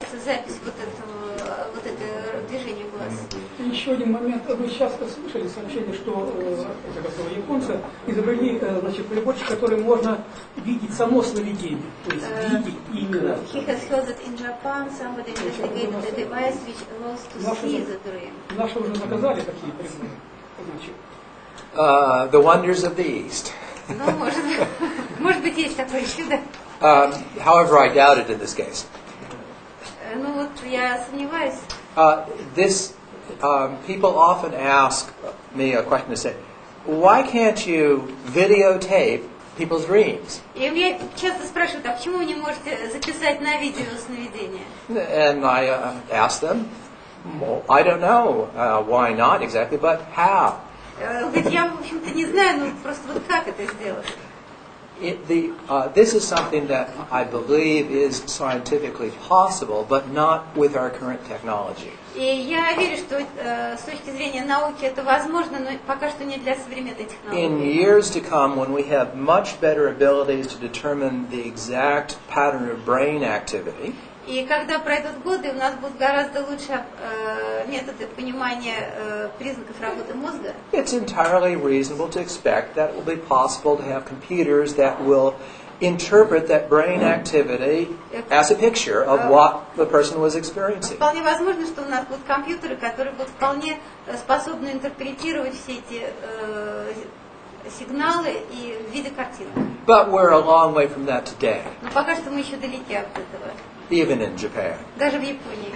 ведется запись вот это движение глаз. Еще один момент. Вы часто слышали сообщение, что японцы изобрели LaBerge, который можно видеть само сновидение. То есть видеть именно. He has heard that in Japan somebody investigated a device which allows to see the dream. Наши уже заказали такие приборы. The wonders of the East. Ну, может быть, есть такое чудо. However, I doubt it in this case. Ну вот, я сомневаюсь. People often ask me a question to say, why can't you videotape people's dreams? И меня часто спрашивают, а почему вы не можете записать на видео сновидения? And I ask them, well, I don't know why not exactly, but how? Говорит, я, в общем-то, не знаю, ну просто вот как это сделать? This is something that I believe is scientifically possible, but not with our current technology. И я верю, что с точки зрения науки это возможно, но пока что не для современной технологии. In years to come, when we have much better abilities to determine the exact pattern of brain activity, и когда prойдут годы, у нас будут гораздо лучше методы понимания признаков работы мозга. It's entirely reasonable to expect that it will be possible to have computers that will interpret that brain activity as a picture of what the person was experiencing. Вполне возможно, что у нас будут компьютеры, которые будут вполне способны интерпретировать все эти сигналы и в виде картинок. But we're a long way from that today. Но пока что мы еще далеки от этого. Even in Japan. Даже в Японии.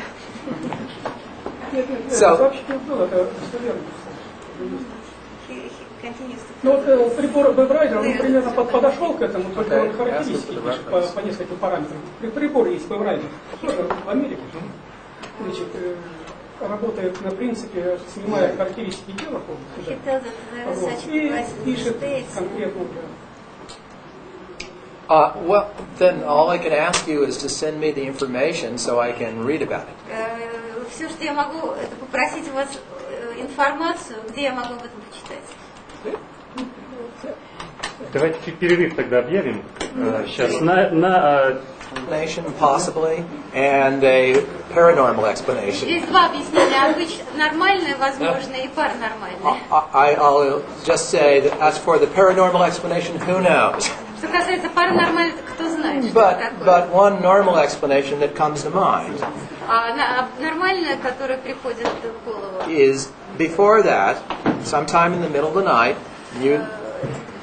Ну вот прибор LaBerge, он примерно подошел к этому, только он характеристики по нескольким параметрам. Прибор есть LaBerge, тоже в Америке. Значит, работает на принципе, снимая характеристики тела и пишет конкретно. Well, then all I can ask you is to send me the information so I can read about it. Все, что я могу, это попросить у вас информацию, где я могу об этом почитать. Давайте чуть перерыв тогда объявим. Сейчас Explanation, possibly, and a paranormal explanation. Есть два объяснения: нормальное, возможное, и паранормальное. I'll just say that as for the paranormal explanation, who knows? Что касается паранормального, кто знает, что But one normal explanation that comes to mind нормальное, которое приходит в голову, is before that, sometime in the middle of the night,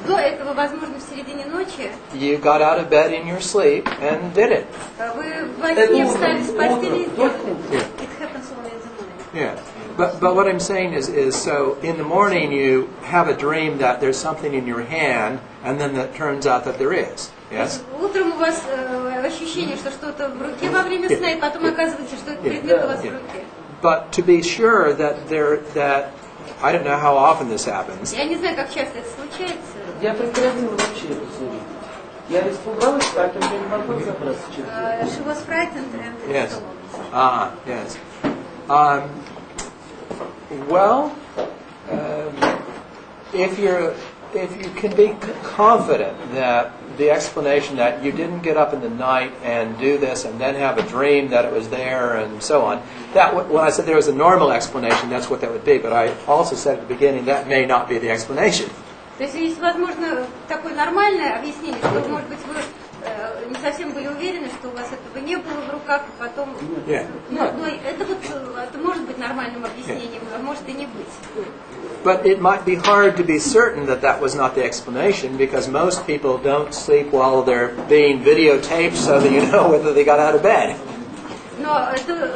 до этого, возможно, в середине ночи, you got out of bed in your sleep and did it. Вы во сне встали с постели и сделали. It happens only in the morning. Yeah. But what I'm saying is so in the morning you have a dream that there's something in your hand, and then it turns out that there is. Yes? Утром у вас ощущение, что что-то в руке во время сна, и потом оказывается, что этот предмет у вас в руке. But to be sure that I don't know how often this happens. Я не знаю, как часто это случается. Я прекратила вообще эту службу. Я испугалась, поэтому я не могу разобраться, что это. She was frightened and Yes. Yes. Well, if you can be confident that the explanation that you didn't get up in the night and do this and then have a dream that it was there and so on, when I said there was a normal explanation, that's what that would be. But I also said at the beginning that may not be the explanation. То есть есть, возможно, такое нормальное объяснение, что, может быть, вы не совсем были уверены, что у вас этого не было в руках, и потом... Но это может быть нормальным объяснением, а может и не быть. But it might be hard to be certain that that was not the explanation, because most people don't sleep while they're being videotaped so that you know whether they got out of bed. Но это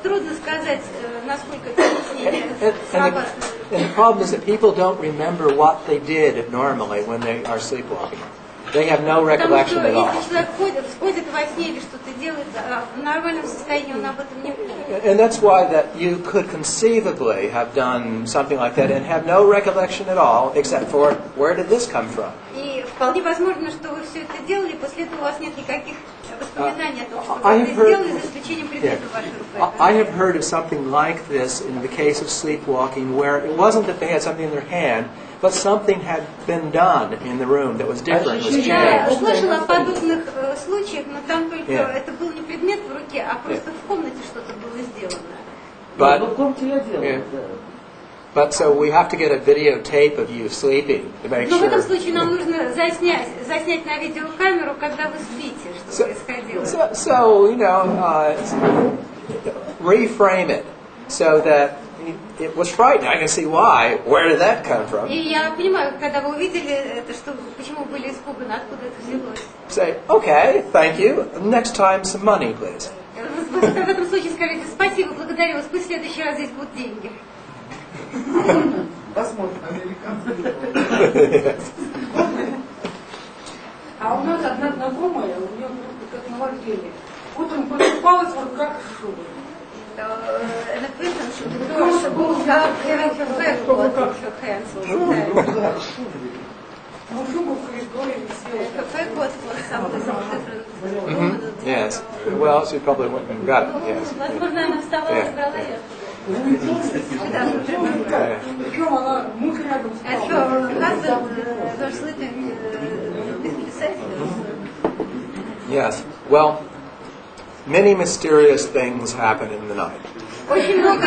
трудно сказать, насколько это объяснение срабатывает. And the problem is that people don't remember what they did normally when they are sleepwalking. They have no recollection at all. Если человек входит во сне или что-то делает, в нормальном состоянии он об этом не помнит. And that's why that you could conceivably have done something like that and have no recollection at all, except for where did this come from? И вполне возможно, что вы все это делали, после этого у вас нет никаких воспоминаний о том, что вы это сделали, за исключением где-то ваша рука. I have heard of something like this in the case of sleepwalking, where it wasn't that they had something in their hand, but something had been done in the room that was different, was Я changed. слышала о подобных случаях, но там только это был не предмет в руке, а просто в комнате что-то было сделано. But, в комнате я делаю, да. but so we have to get a videotape of you sleeping to make Но в этом sure. случае нам нужно заснять на видеокамеру, когда вы спите, что происходило. So reframe it so that it was frightening. I can see why. Where did that come from? И я понимаю, когда вы увидели это, что почему были испуганы, откуда это взялось. Say, okay, thank you. Next time, some money, please. В этом случае скажите: спасибо, благодарю вас, пусть в следующий раз здесь будут деньги. Посмотрим. А у нас одна знакомая, у нее просто как наваждение. Утром просыпалась в руках шубы. An acquaintance who woke up having her bag in her hands. Ну, шубу в коридоре висела. Her bag was for something different. Yes. Well, she probably went and got it. Yes. Возможно, она встала и забрала ее. Причем она, муж рядом And спал. her husband was sleeping beside her. Yes. Well, many mysterious things happen in the night. Очень много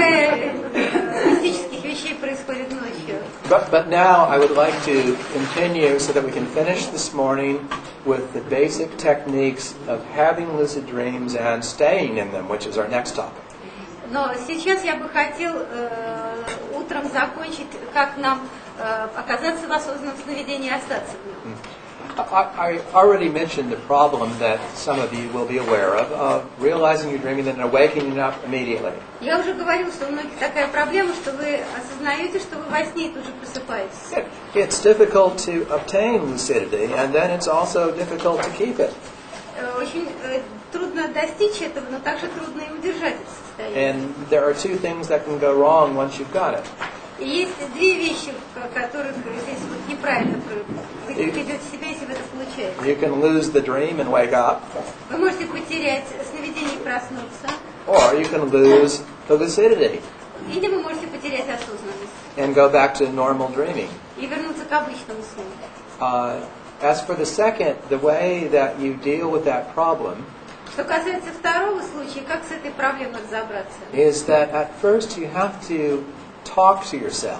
мистических вещей происходит ночью. But now I would like to continue so that we can finish this morning with the basic techniques of having lucid dreams and staying in them, which is our next topic. Но сейчас я бы хотел утром закончить, как нам оказаться в осознанном сновидении и остаться в нем. I already mentioned the problem that some of you will be aware of realizing you're dreaming and waking up immediately. Я уже говорила, что у многих такая проблема, что вы осознаете, что вы во сне и тут же просыпаетесь. It's difficult to obtain lucidity, and then it's also difficult to keep it. Очень трудно достичь этого, но также трудно и удержать это состояние. And there are two things that can go wrong once you've got it. И есть две вещи, которых здесь вот неправильно вы ведете себя, если вы это получаете. You can lose the dream and wake up, Вы можете потерять сновидение и проснуться, or you can lose the lucidity или вы можете потерять осознанность and go back to normal dreaming. и вернуться к обычному сну. As for the second, the way that you deal with that problem Что касается второго случая, как с этой проблемой разобраться? is that at first you have to talk to yourself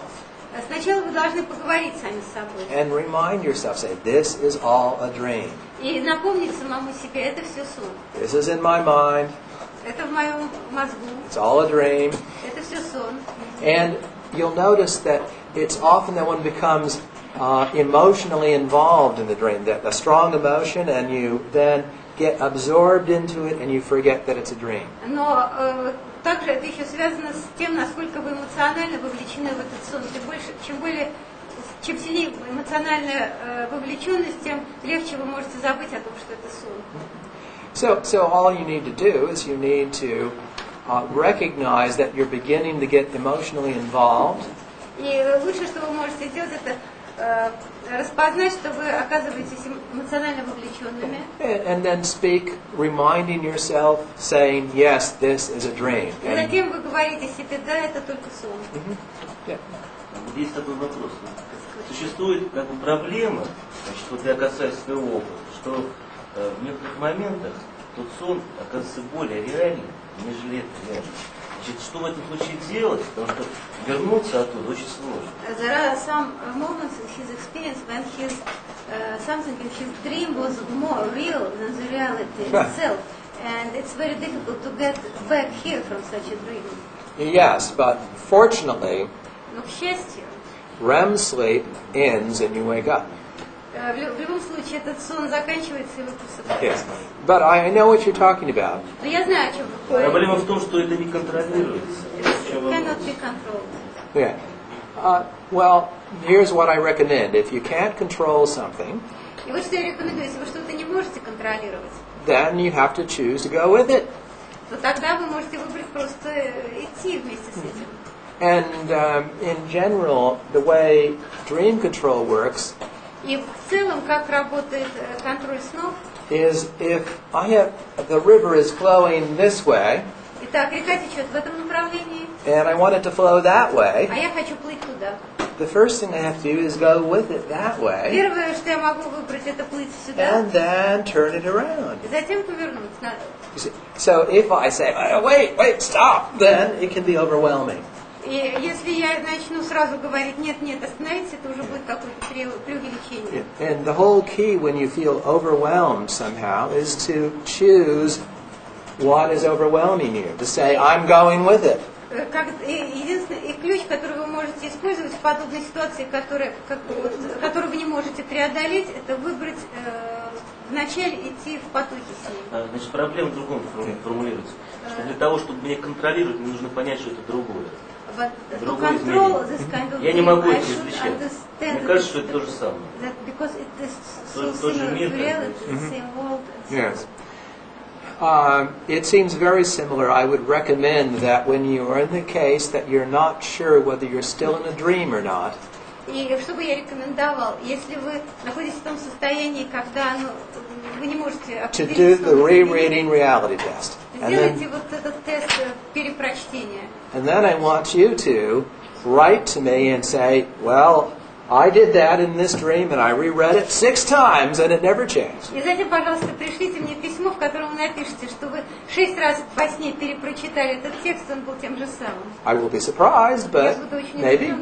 Сначала вы должны поговорить сами с собой and remind yourself, say, this is all a dream. и напомнить самому себе: это все сон, This is in my mind. это в моем мозгу, It's all a dream. это все сон. And you'll notice that it's often that one becomes emotionally involved in the dream, that a strong emotion, and you then get absorbed into it and you forget that it's a dream. Но также это еще связано с тем, насколько вы эмоционально вовлечены в этот сон. Чем сильнее эмоциональная вовлеченность, тем легче вы можете забыть о том, что это сон. So all you need to do is you need to recognize that you're beginning to get emotionally involved. И лучшее, что вы можете сделать, это распознать, что вы оказываетесь эмоционально вовлеченными. And then speak, reminding yourself, saying, yes, this is a dream. И затем вы говорите себе: да, это только сон. Yeah. Есть такой вопрос. Существует как бы проблема, значит, вот я касаюсь своего опыта, что в некоторых моментах тот сон оказывается более реальным, нежели это реально. Значит, что в этом случае делать? Потому что вернуться оттуда очень сложно. There are some moments in his experience when something in his dream was more real than the reality itself. And it's very difficult to get back here from such a dream. Yes, but fortunately, Но, к счастью, REM sleep ends and you wake up. в любом случае этот сон заканчивается, и вы просыпаетесь. Yes. But I know what you're talking about. Но я знаю, о чем вы говорите. Проблема в том, что это не контролируется. It cannot be controlled. Yeah. Well, here's what I recommend. If you can't control something, И вот что я рекомендую: если вы что-то не можете контролировать, then you have to choose to go with it. то тогда вы можете выбрать просто идти вместе с этим. And in general, the way dream control works И в целом, как работает контроль снов, is if the river is flowing this way, Так, река течет в этом направлении, and I want it to flow that way, а я хочу плыть туда. the first thing I have to do is go with it that way, Первое, что я могу выбрать, это плыть сюда, and then turn it around. и затем повернуть назад. You see? So if I say, wait, stop, then it can be overwhelming. И если я начну сразу говорить, нет, остановитесь, это уже будет какое-то преувеличение. And the whole key when you feel overwhelmed somehow is to choose what is overwhelming you. To say, I'm going with it. Единственный ключ, который вы можете использовать в подобной ситуации, которую вы не можете преодолеть, это выбрать вначале идти в потоке с ним. Значит, проблема в другом формулируется. Что для того, чтобы меня контролировать, мне нужно понять, что это другое. Другое измерение. Я не могу это различать. Мне кажется, что это то же самое. Тот же мир. Yes. It seems very similar. I would recommend that when you are in the case that you're not sure whether you're still in a dream or not. И что бы я рекомендовал, если вы находитесь в том состоянии, когда вы не можете определить, to do the rereading reality test. Сделайте вот этот тест перепрочтения. And then I want you to write to me and say, well, I did that in this dream and I reread it 6 times and it never changed. И затем, пожалуйста, пришлите мне письмо, в котором вы напишите, что вы 6 раз во сне перепрочитали этот текст, он был тем же самым. I will be surprised, but maybe.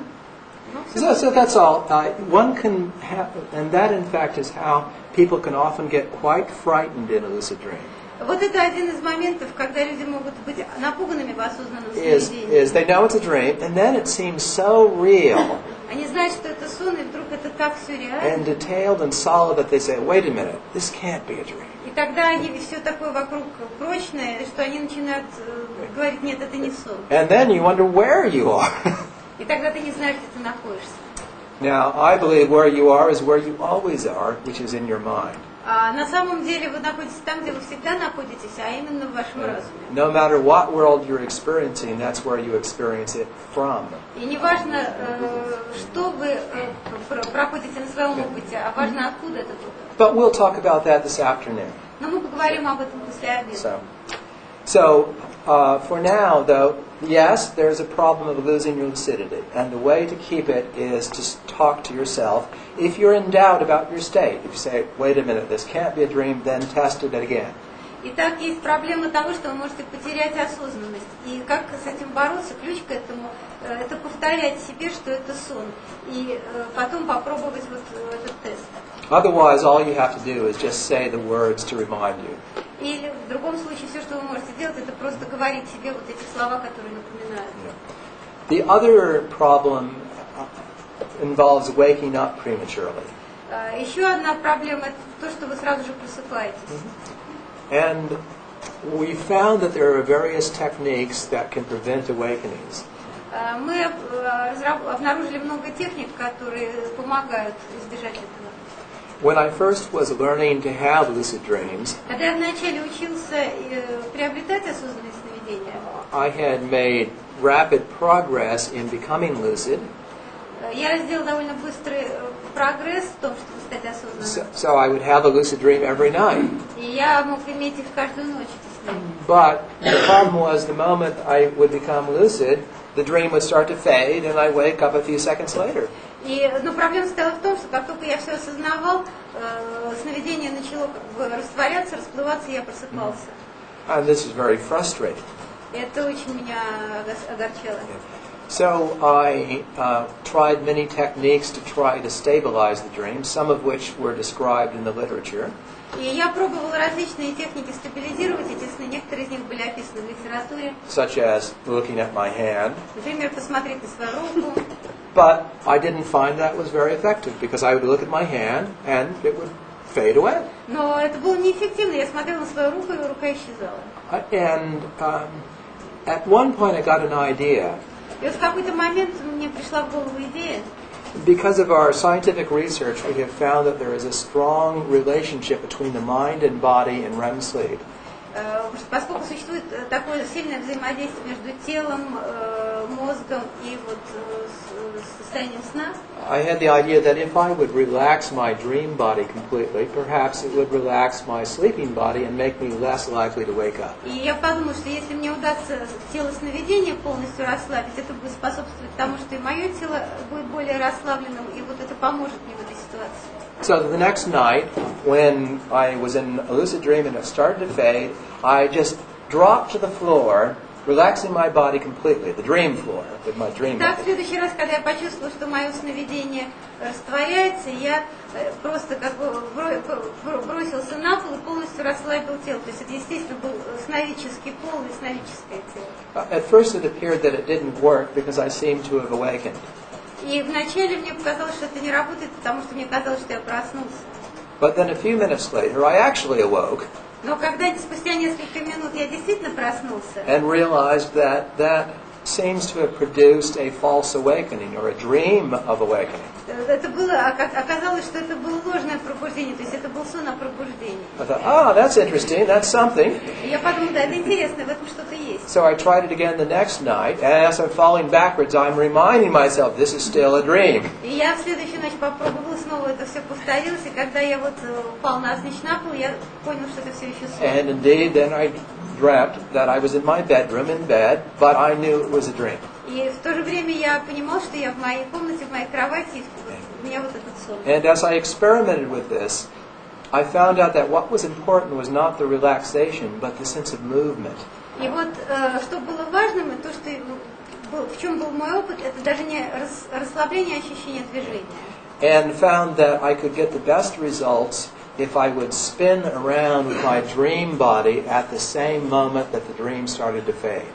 So that's all. One can have, and that in fact is how people can often get quite frightened in a lucid dream. Вот это один из моментов, когда люди могут быть напуганными в осознанном сновидении. Is they know it's a dream, and then it seems so real. Они знают, что это сон, и вдруг это так все реально. And detailed and solid that they say, wait a minute, this can't be a dream. И тогда они все такое вокруг прочное, что они начинают говорить, нет, это не сон. And then you wonder where you are. И тогда ты не знаешь, где ты находишься. Now, I believe where you are is where you always are, which is in your mind. А на самом деле вы находитесь там, где вы всегда находитесь, а именно в вашем разуме. No matter what world you're experiencing, that's where you experience it from. И не важно, что вы проходите на своем опыте, а важно, откуда этот опыт. But we'll talk about that this afternoon. Но мы поговорим об этом после обеда. So for now, though, yes, there's a problem of losing your lucidity. And the way to keep it is to talk to yourself. If you're in doubt about your state, if you say, wait a minute, this can't be a dream, then test it again. Итак, есть проблема того, что вы можете потерять осознанность. И как с этим бороться? Ключ к этому – это повторять себе, что это сон. И потом попробовать вот этот тест. Otherwise, all you have to do is just say the words to remind you. Или в другом случае все, что вы можете делать, это просто говорить себе вот эти слова, которые напоминают. The other problem involves waking up prematurely. Еще одна проблема – это то, что вы сразу же просыпаетесь. And we found that there are various techniques that can prevent awakenings. Мы обнаружили много техник, которые помогают избежать этого. When I first was learning to have lucid dreams, когда я вначале учился приобретать осознанные сновидения, I had made rapid progress in becoming lucid. Я сделал довольно быстрый прогресс в том, чтобы стать осознанным. So I would have a lucid dream every night. И я мог иметь их каждую ночь. But the problem was the moment I would become lucid, the dream would start to fade, and I'd wake up a few seconds later. Но проблема стояла в том, что как только я все осознавал, сновидение начало растворяться, расплываться, и я просыпался. And this is very frustrating. Это очень меня огорчало. So I tried many techniques to try to stabilize the dream, some of which were described in the literature. И я пробовал различные техники стабилизировать эти сны, некоторые из них были описаны в литературе. Such as looking at my hand. Например, посмотреть на свою руку. But I didn't find that was very effective because I would look at my hand and it would fade away. Но это было неэффективно. Я смотрела на свою руку, и рука исчезала. And at one point I got an idea. И вот в какой-то момент мне пришла в голову идея. Because of our scientific research, we have found that there is a strong relationship between the mind and body in REM sleep. Поскольку существует такое сильное взаимодействие между телом, мозгом и вот состоянием сна. I had the idea that if I would relax my dream body completely, perhaps it would relax my sleeping body and make me less likely to wake up. И я подумала, что если мне удастся тело сновидения полностью расслабить, это будет способствовать тому, что и мое тело будет более расслабленным, и вот это поможет мне в этой ситуации. So the next night, when I was in a lucid dream and it started to fade, I just dropped to the floor, relaxing my body completely, the dream floor, with my dream Так, в body. следующий раз, когда я почувствовала, что мое сновидение растворяется, я просто как бы бросился на пол и полностью расслабил тело. То есть это, естественно, был сновидческий пол и сновидческое тело. At first it appeared that it didn't work because I seemed to have awakened. И вначале мне показалось, что это не работает, потому что мне казалось, что я проснулся. But then a few minutes later, I actually awoke Но когда спустя несколько минут я действительно проснулся, and realized that that seems to have produced a false awakening or a dream of awakening. это было, оказалось, что это было ложное пробуждение, то есть это был сон о пробуждении. I thought, that's interesting, that's something. И я подумала, да, это интересно, в этом что-то есть. So I tried it again the next night, and as I'm falling backwards, I'm reminding myself this is still a dream. И я в следующую ночь попробовала, снова это все повторилось, и когда я вот упал навзничь на пол, я понял, что это все еще сон. And indeed, then I dreamt that I was in my bedroom in bed, but I knew it was a dream. И в то же время я понимал, что я в моей комнате, в моей кровати, и у меня вот этот сон. And as I experimented with this, I found out that what was important was not the relaxation, but the sense of movement. И вот что было важным, и то, что в чем был мой опыт, это даже не расслабление, а ощущение движения. And found that I could get the best results if I would spin around with my dream body at the same moment that the dream started to fade.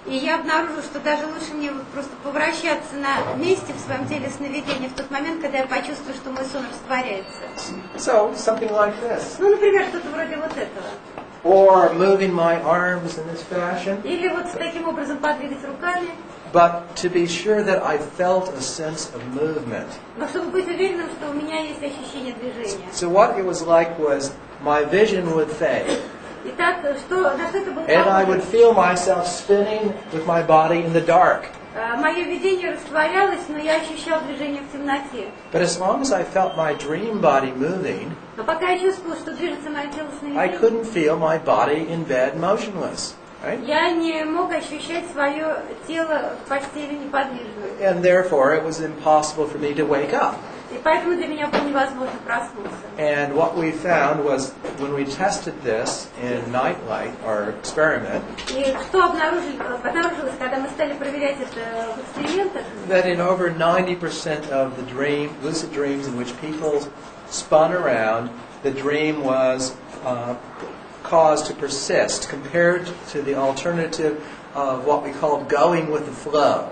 И я обнаружила, что даже лучше мне вот просто повращаться на месте в своем теле сновидения в тот момент, когда я почувствую, что мой сон растворяется. So, something like this. Ну, например, что-то вроде вот этого. Or moving my arms in this fashion. Или вот таким образом подвигать руками. But to be sure that I felt a sense of movement. Но чтобы быть уверенным, что у меня есть ощущение движения. So what it was like was my vision would fade. Итак, на что это было And I похоже? would feel myself spinning with my body in the dark. Мое видение растворялось, но я ощущал движение в темноте. But as long as I felt my dream body moving, Но пока я чувствовала, что движется мое тело I сновидения, couldn't feel my body in bed motionless. Right? я не мог ощущать свое тело в постели неподвижным. And therefore it was impossible for me to wake up. И поэтому для меня было невозможно проснуться. And what we found was when we tested this in nightlight, our experiment, И что обнаружилось, когда мы стали проверять это в экспериментах, that in over 90% of the lucid dreams in which people spun around, the dream was caused to persist compared to the alternative of what we called going with the flow.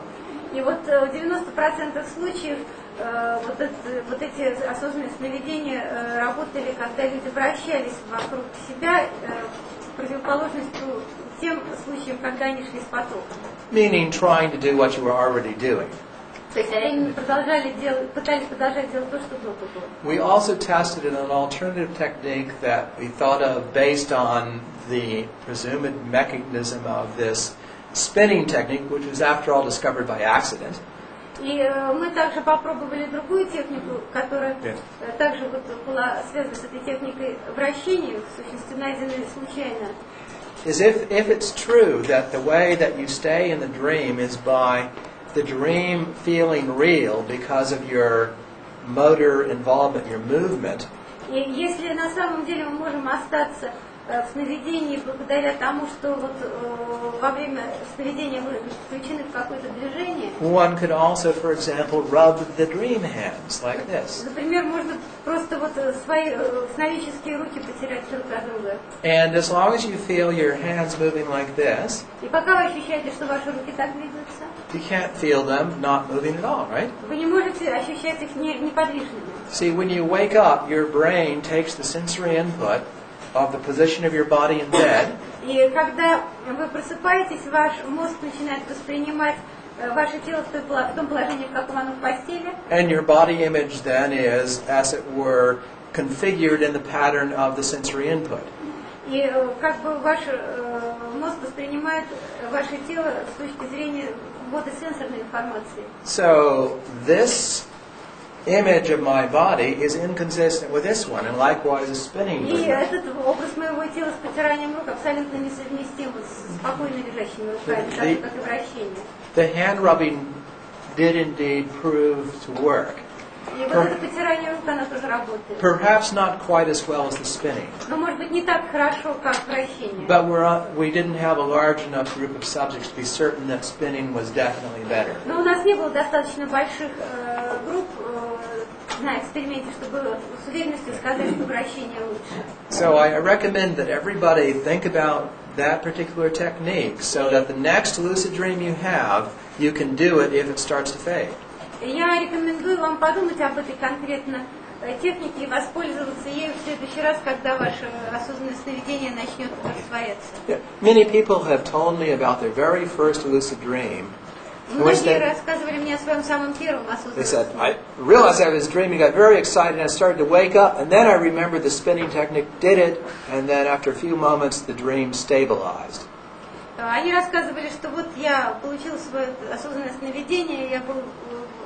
и вот в 90% случаев вот эти осознанные сновидения работали, когда люди вращались вокруг себя, в противоположность тем случаям, когда они шли с потоком. Meaning trying to do what you were already doing. То есть они пытались продолжать делать то, что до того. We also tested an alternative technique that we thought of based on the presumed mechanism of this spinning technique, which was after all discovered by accident. И мы также попробовали другую технику, которая также вот была связана с этой техникой вращения, в сущности найденной случайно. Is if it's true that the way that you stay in the dream is by the dream feeling real because of your motor involvement, your movement. И если на самом деле мы можем остаться в сновидении благодаря тому, что вот во время сновидения вы включены в какое-то движение. One could also, for example, rub the dream hands like this. Например, можно просто вот свои сновидческие руки потерять друг от друга. And as long as you feel your hands moving like this, И пока вы ощущаете, что ваши руки так двигаются, you can't feel them not moving at all, right? вы не можете ощущать их неподвижными. See, when you wake up, your brain takes the sensory input of the position of your body in bed, И когда вы просыпаетесь, ваш мозг начинает воспринимать ваше тело в том положении, в каком оно в постели. and your body image then is, as it were, configured in the pattern of the sensory input. И как бы ваш мозг воспринимает ваше тело с точки зрения ввода сенсорной информации. So this image of my body is inconsistent with this one, and likewise a spinning И movement. этот образ моего тела с потиранием рук абсолютно несовместим с спокойно лежащими руками, так же, как и вращение. The hand rubbing did indeed prove to work. И вот это потирание рук, оно тоже работает. Perhaps not quite as well as the spinning. Но может быть не так хорошо, как вращение. But we didn't have a large enough group of subjects to be certain that spinning was definitely better. Но у нас не было достаточно больших групп на эксперименте, чтобы с уверенностью сказать, что вращение лучше. So I recommend that everybody think about that particular technique so that the next lucid dream you have, you can do it if it starts to fade. Я рекомендую вам подумать об этой конкретно технике и воспользоваться ею в следующий раз, когда ваше осознанное сновидение начнет растворяться. Many people have told me about their very first lucid dream. Многие рассказывали мне о своем самом первом They осознанном said, сне. I realized I was dreaming, got very excited, and I started to wake up, and then I remembered the spinning technique did it, and then after a few moments the dream stabilized. Они рассказывали, что вот я получил свое осознанное сновидение, я был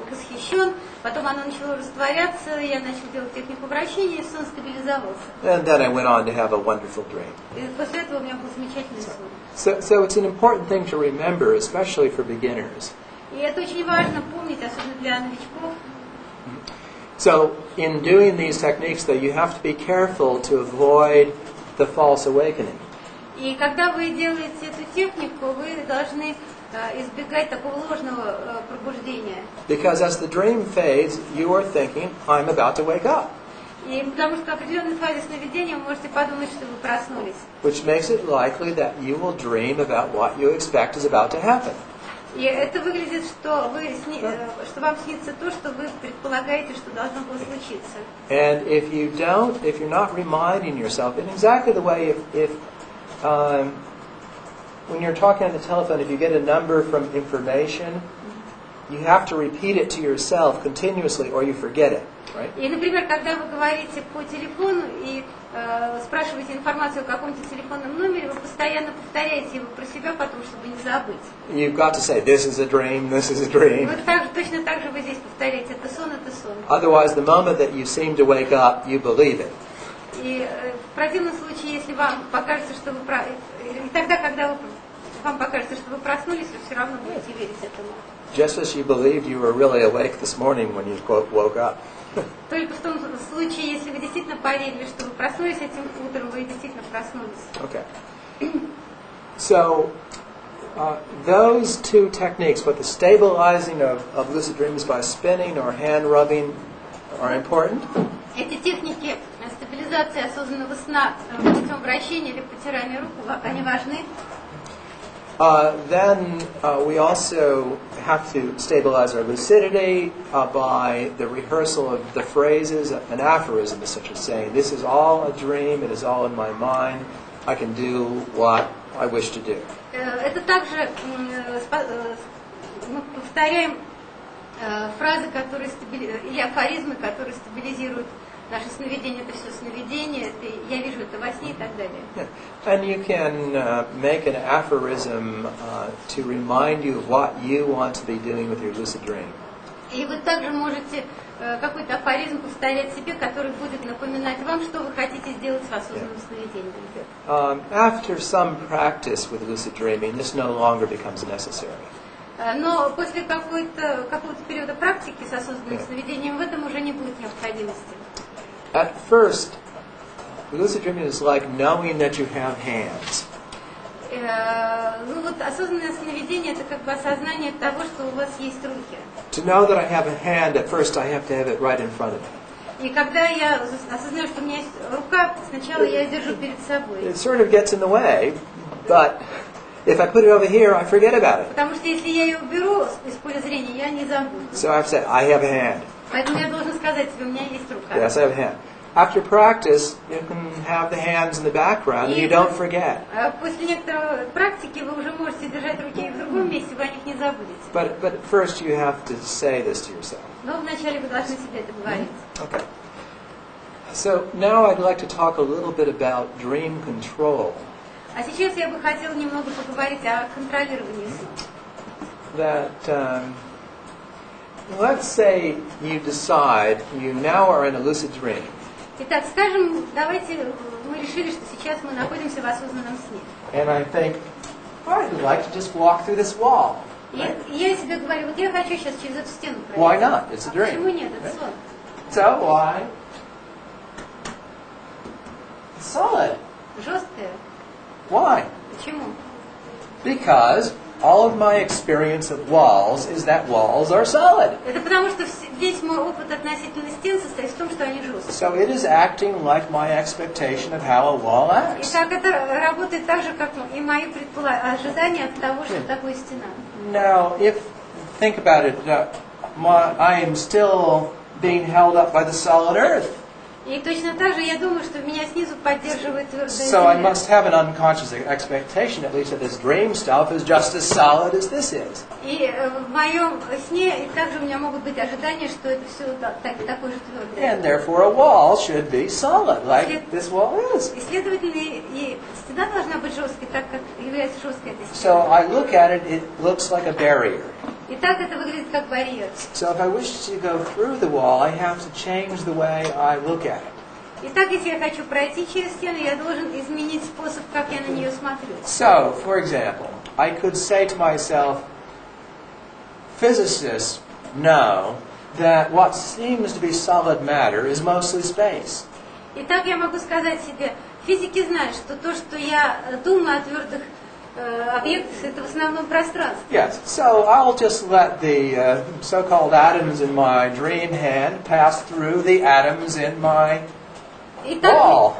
восхищен, потом оно начало растворяться, я начал делать технику вращения, и сон стабилизовался. And then I went on to have a wonderful dream. И после этого у меня был замечательный сон. So it's an important thing to remember, especially for beginners. И это очень важно помнить, особенно для новичков. So in doing these techniques, though, you have to be careful to avoid the false awakening. И когда вы делаете эту технику, вы должны избегать такого ложного пробуждения. Because as the dream fades, you are thinking, I'm about to wake up. И потому что в определенной фазе сновидения вы можете подумать, что вы проснулись. Which makes it likely that you will dream about what you expect is about to happen. И это выглядит, что что вам снится то, что вы предполагаете, что должно было случиться. And if you're not reminding yourself, in exactly the way if when you're talking on the telephone, if you get a number from information, you have to repeat it to yourself continuously or you forget it, right? И, например, когда вы говорите по телефону и спрашиваете информацию о каком-то телефонном номере, вы постоянно повторяете его про себя, потом, чтобы не забыть. You've got to say, this is a dream, this is a dream. Вот точно так же вы здесь повторяете, это сон, это сон. Otherwise, the moment that you seem to wake up, you believe it. И в противном случае, если вам покажется, что вы и тогда, когда вам покажется, что вы проснулись, вы все равно будете верить этому. Just as you believed you were really awake this morning when you quote woke up. Только в том случае, если вы действительно поверили, что вы проснулись этим утром, вы действительно проснулись. Okay. So, those two techniques, both the stabilizing of lucid dreams by spinning or hand rubbing, are important. Эти техники стабилизации осознанного сна путем вращения или потирания рук, они важны. Then we also have to stabilize our lucidity by the rehearsal of the phrases, an aphorism is such as saying, this is all a dream, it is all in my mind, I can do what I wish to do. Это также мы повторяем фразы, которые или афоризмы, которые стабилизируют наше сновидение, это все сновидение, я вижу это во сне и так далее. Yeah. And you can make an aphorism to remind you of what you want to be doing with your lucid dream. И вы также можете какой-то афоризм повторять себе, который будет напоминать вам, что вы хотите сделать в осознанном сновидении. After some practice with lucid dreaming, this no longer becomes necessary. Но после какого-то периода практики с осознанным сновидением в этом уже не будет необходимости. At first, lucid dreaming is like knowing that you have hands. Ну вот осознанное сновидение это как бы осознание того, что у вас есть руки. To know that I have a hand, at first I have to have it right in front of me. И когда я осознаю, что у меня есть рука, сначала я держу перед собой. It sort of gets in the way, but if I put it over here, I forget about it. Потому что если я ее уберу из поля зрения, я не забуду. So I've said, I have a hand. Поэтому я должен сказать себе, у меня есть рука. Yes, I have a hand. After practice, you can have the hands in the background and you don't forget. После некоторой практики вы уже можете держать руки в другом месте, вы о них не забудете. But first you have to say this to yourself. Но вначале вы должны себе это говорить. Okay. So now I'd like to talk a little bit about dream control. А сейчас я бы хотела немного поговорить о контролировании сна. That, let's say you decide you now are in a lucid dream. Итак, скажем, давайте мы решили, что сейчас мы находимся в осознанном сне. And I think, I'd like to just walk through this wall. И я себе говорю, вот я хочу сейчас через эту стену пройти. Why not? It's a Почему dream. нет? Это сон. So why? It's solid. Жесткое. Why? Почему? Because all of my experience of walls is that walls are solid. Это потому, что весь мой опыт относительно стен состоит в том, что они жесткие. So it is acting like my expectation of how a wall И acts. так это работает так же, как и мои ожидания от того, что такое стена. Now, think about it, I am still being held up by the solid earth. И точно так же я думаю, что меня снизу поддерживает твердая So I земля. must have an unconscious expectation, at least, that this dream stuff is just as solid as this is. И в моем сне также у меня могут быть ожидания, что это все такое же твердое. And therefore a wall should be solid, like this wall is. И, следовательно, и стена должна быть жесткой, так как является жесткой эта So стена. I look at it, it looks like a barrier. И так это выглядит как барьер. So if I wish to go through the wall, I have to change the way I look at it. Итак, если я хочу пройти через стену, я должен изменить способ, как я на нее смотрю. So, for example, I could say to myself, physicists know that what seems to be solid matter is mostly space. Итак, я могу сказать себе, физики знают, что то, что я думаю о твердых объектах, это в основном пространство. Yes, so I'll just let the so-called atoms in my dream hand pass through the atoms in my Итак,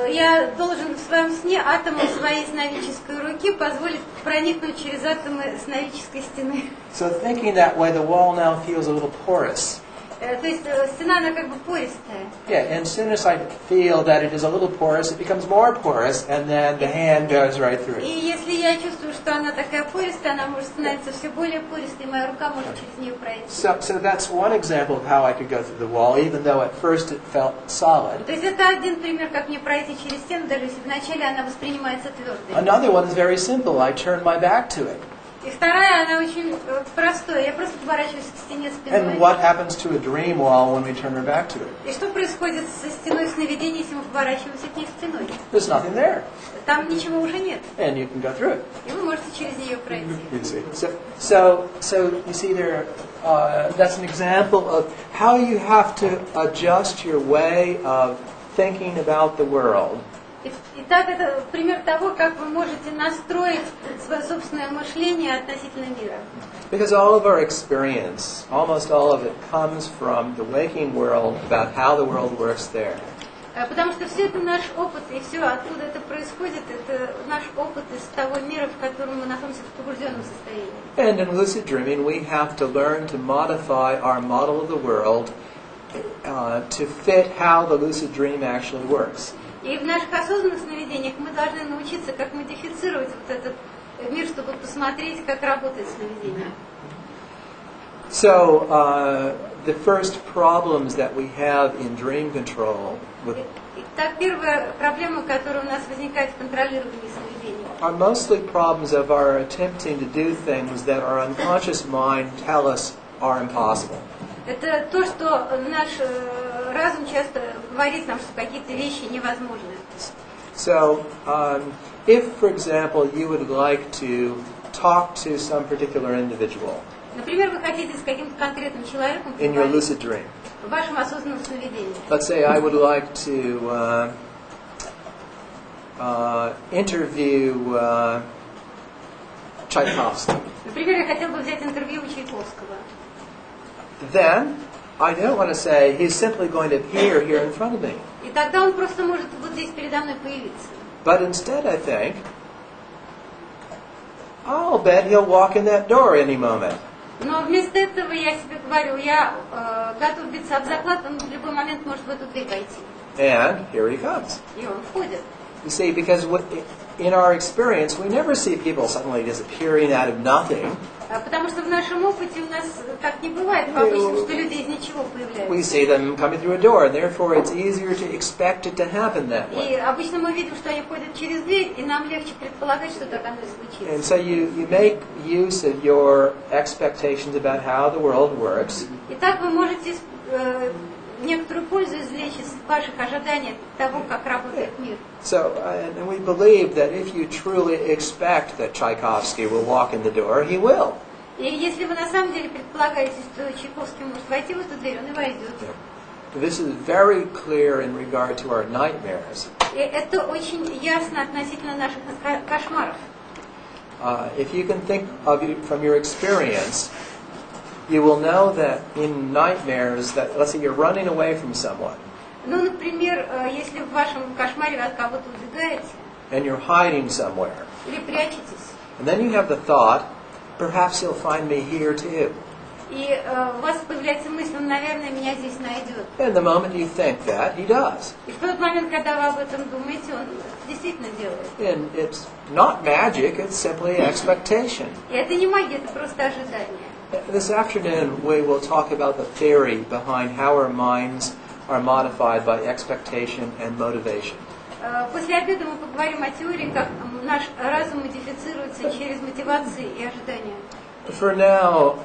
я должен в своем сне атомам своей сновидческой руки позволить проникнуть через атомы сновидческой стены. So thinking that way, the wall now feels a little porous. То есть стена, она как бы пористая. Yeah, and as soon as I feel that it is a little porous, it becomes more porous, and then the hand goes right through. И если я чувствую, что она такая пористая, она может становиться все более пористой, и моя рука может через нее пройти. So that's one example of how I could go through the wall, even though at first it felt solid. То есть это один пример, как мне пройти через стену, даже если вначале она воспринимается твердой. Another one is very simple. I turn my back to it. И вторая, она очень простая. Я просто поворачиваюсь к стене спиной. And what happens to a dream wall when we turn our back to it? И что происходит со стеной сновидений, если мы поворачиваемся к ней спиной? There's nothing there. Там ничего уже нет. And you can go through it. И вы можете через нее пройти. You see. So you see there, that's an example of how you have to adjust your way of thinking about the world. Итак, это пример того, как вы можете настроить свое собственное мышление относительно мира. Because all of our experience, almost all of it, comes from the waking world about how the world works there. Потому что все это наш опыт, и все, откуда это происходит, это наш опыт из того мира, в котором мы находимся в пробужденном состоянии. And in lucid dreaming, we have to learn to modify our model of the world to fit how the lucid dream actually works. И в наших осознанных сновидениях мы должны научиться, как модифицировать вот этот мир, чтобы посмотреть, как работает сновидение. So, the first problems that we have in dream control Итак, первая проблема, которая у нас возникает в контролировании сновидений, are mostly problems of our attempting to do things that our unconscious mind tell us are impossible. это то, что наш разум часто говорит нам, что какие-то вещи невозможны. So, if, for example, you would like to talk to some particular individual Например, вы хотите с каким-то конкретным человеком in your поговорить lucid dream, в вашем осознанном сновидении. let's say I would like to interview Tchaikovsky. Например, я хотела бы взять интервью у Чайковского. Then, I don't want to say he's simply going to appear here in front of me. И тогда он просто может вот здесь передо мной появиться. But instead I think, I'll bet he'll walk in that door any moment. Но вместо этого я себе говорю, я готов биться об заклад, он в любой момент может в эту дверь войти. And here he comes. И он входит. You see, because in our experience, we never see people suddenly disappearing out of nothing. Потому что в нашем опыте у нас так не бывает, по-обычному, что люди из ничего появляются. We see them coming through a door, and therefore it's easier to expect it to happen that way. И обычно мы видим, что они ходят через дверь, и нам легче предполагать, что так оно и случится. And so you make use of your expectations about how the world works. Итак, вы можете некоторую пользу извлечь из ваших ожиданий того, как работает мир. So, and we believe that if you truly expect that Tchaikovsky will walk in the door, he will. И если вы на самом деле предполагаете, что Чайковский может войти в эту дверь, он и войдет. This is very clear in regard to our nightmares. И это очень ясно относительно наших кошмаров. If you can think of it from your experience, you will know that in nightmares, that let's say you're running away from someone. Ну, например, если в вашем кошмаре вы от кого-то убегаете, and you're hiding somewhere, или прячетесь, and then you have the thought, perhaps he'll find me here too. и у вас появляется мысль, он, наверное, меня здесь найдет. And the moment you think that, he does. И в тот момент, когда вы об этом думаете, он действительно делает. And it's not magic, it's simply expectation. И это не магия, это просто ожидание. This afternoon we will talk about the theory behind how our minds are modified by expectation and motivation. После обеда мы поговорим о теории, как наш разум модифицируется через мотивации и ожидания. For now,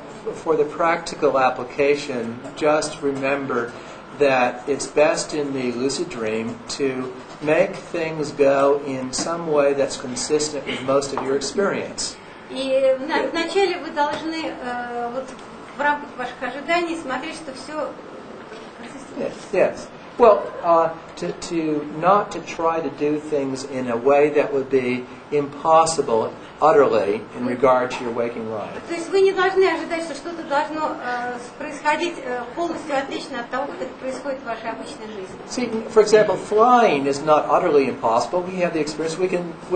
for the practical application, just remember that it's best in the lucid dream to make things go in some way that's consistent with most of your experience. И вначале вы должны вот в рамках ваших ожиданий смотреть, что все. Yes. Well, not to try to do things in a way that would be impossible utterly in regard to your waking life. То есть вы не должны ожидать, что что-то должно происходить полностью отлично от того, как это происходит в вашей обычной жизни. See, for example, flying is not utterly impossible. We have the experience. We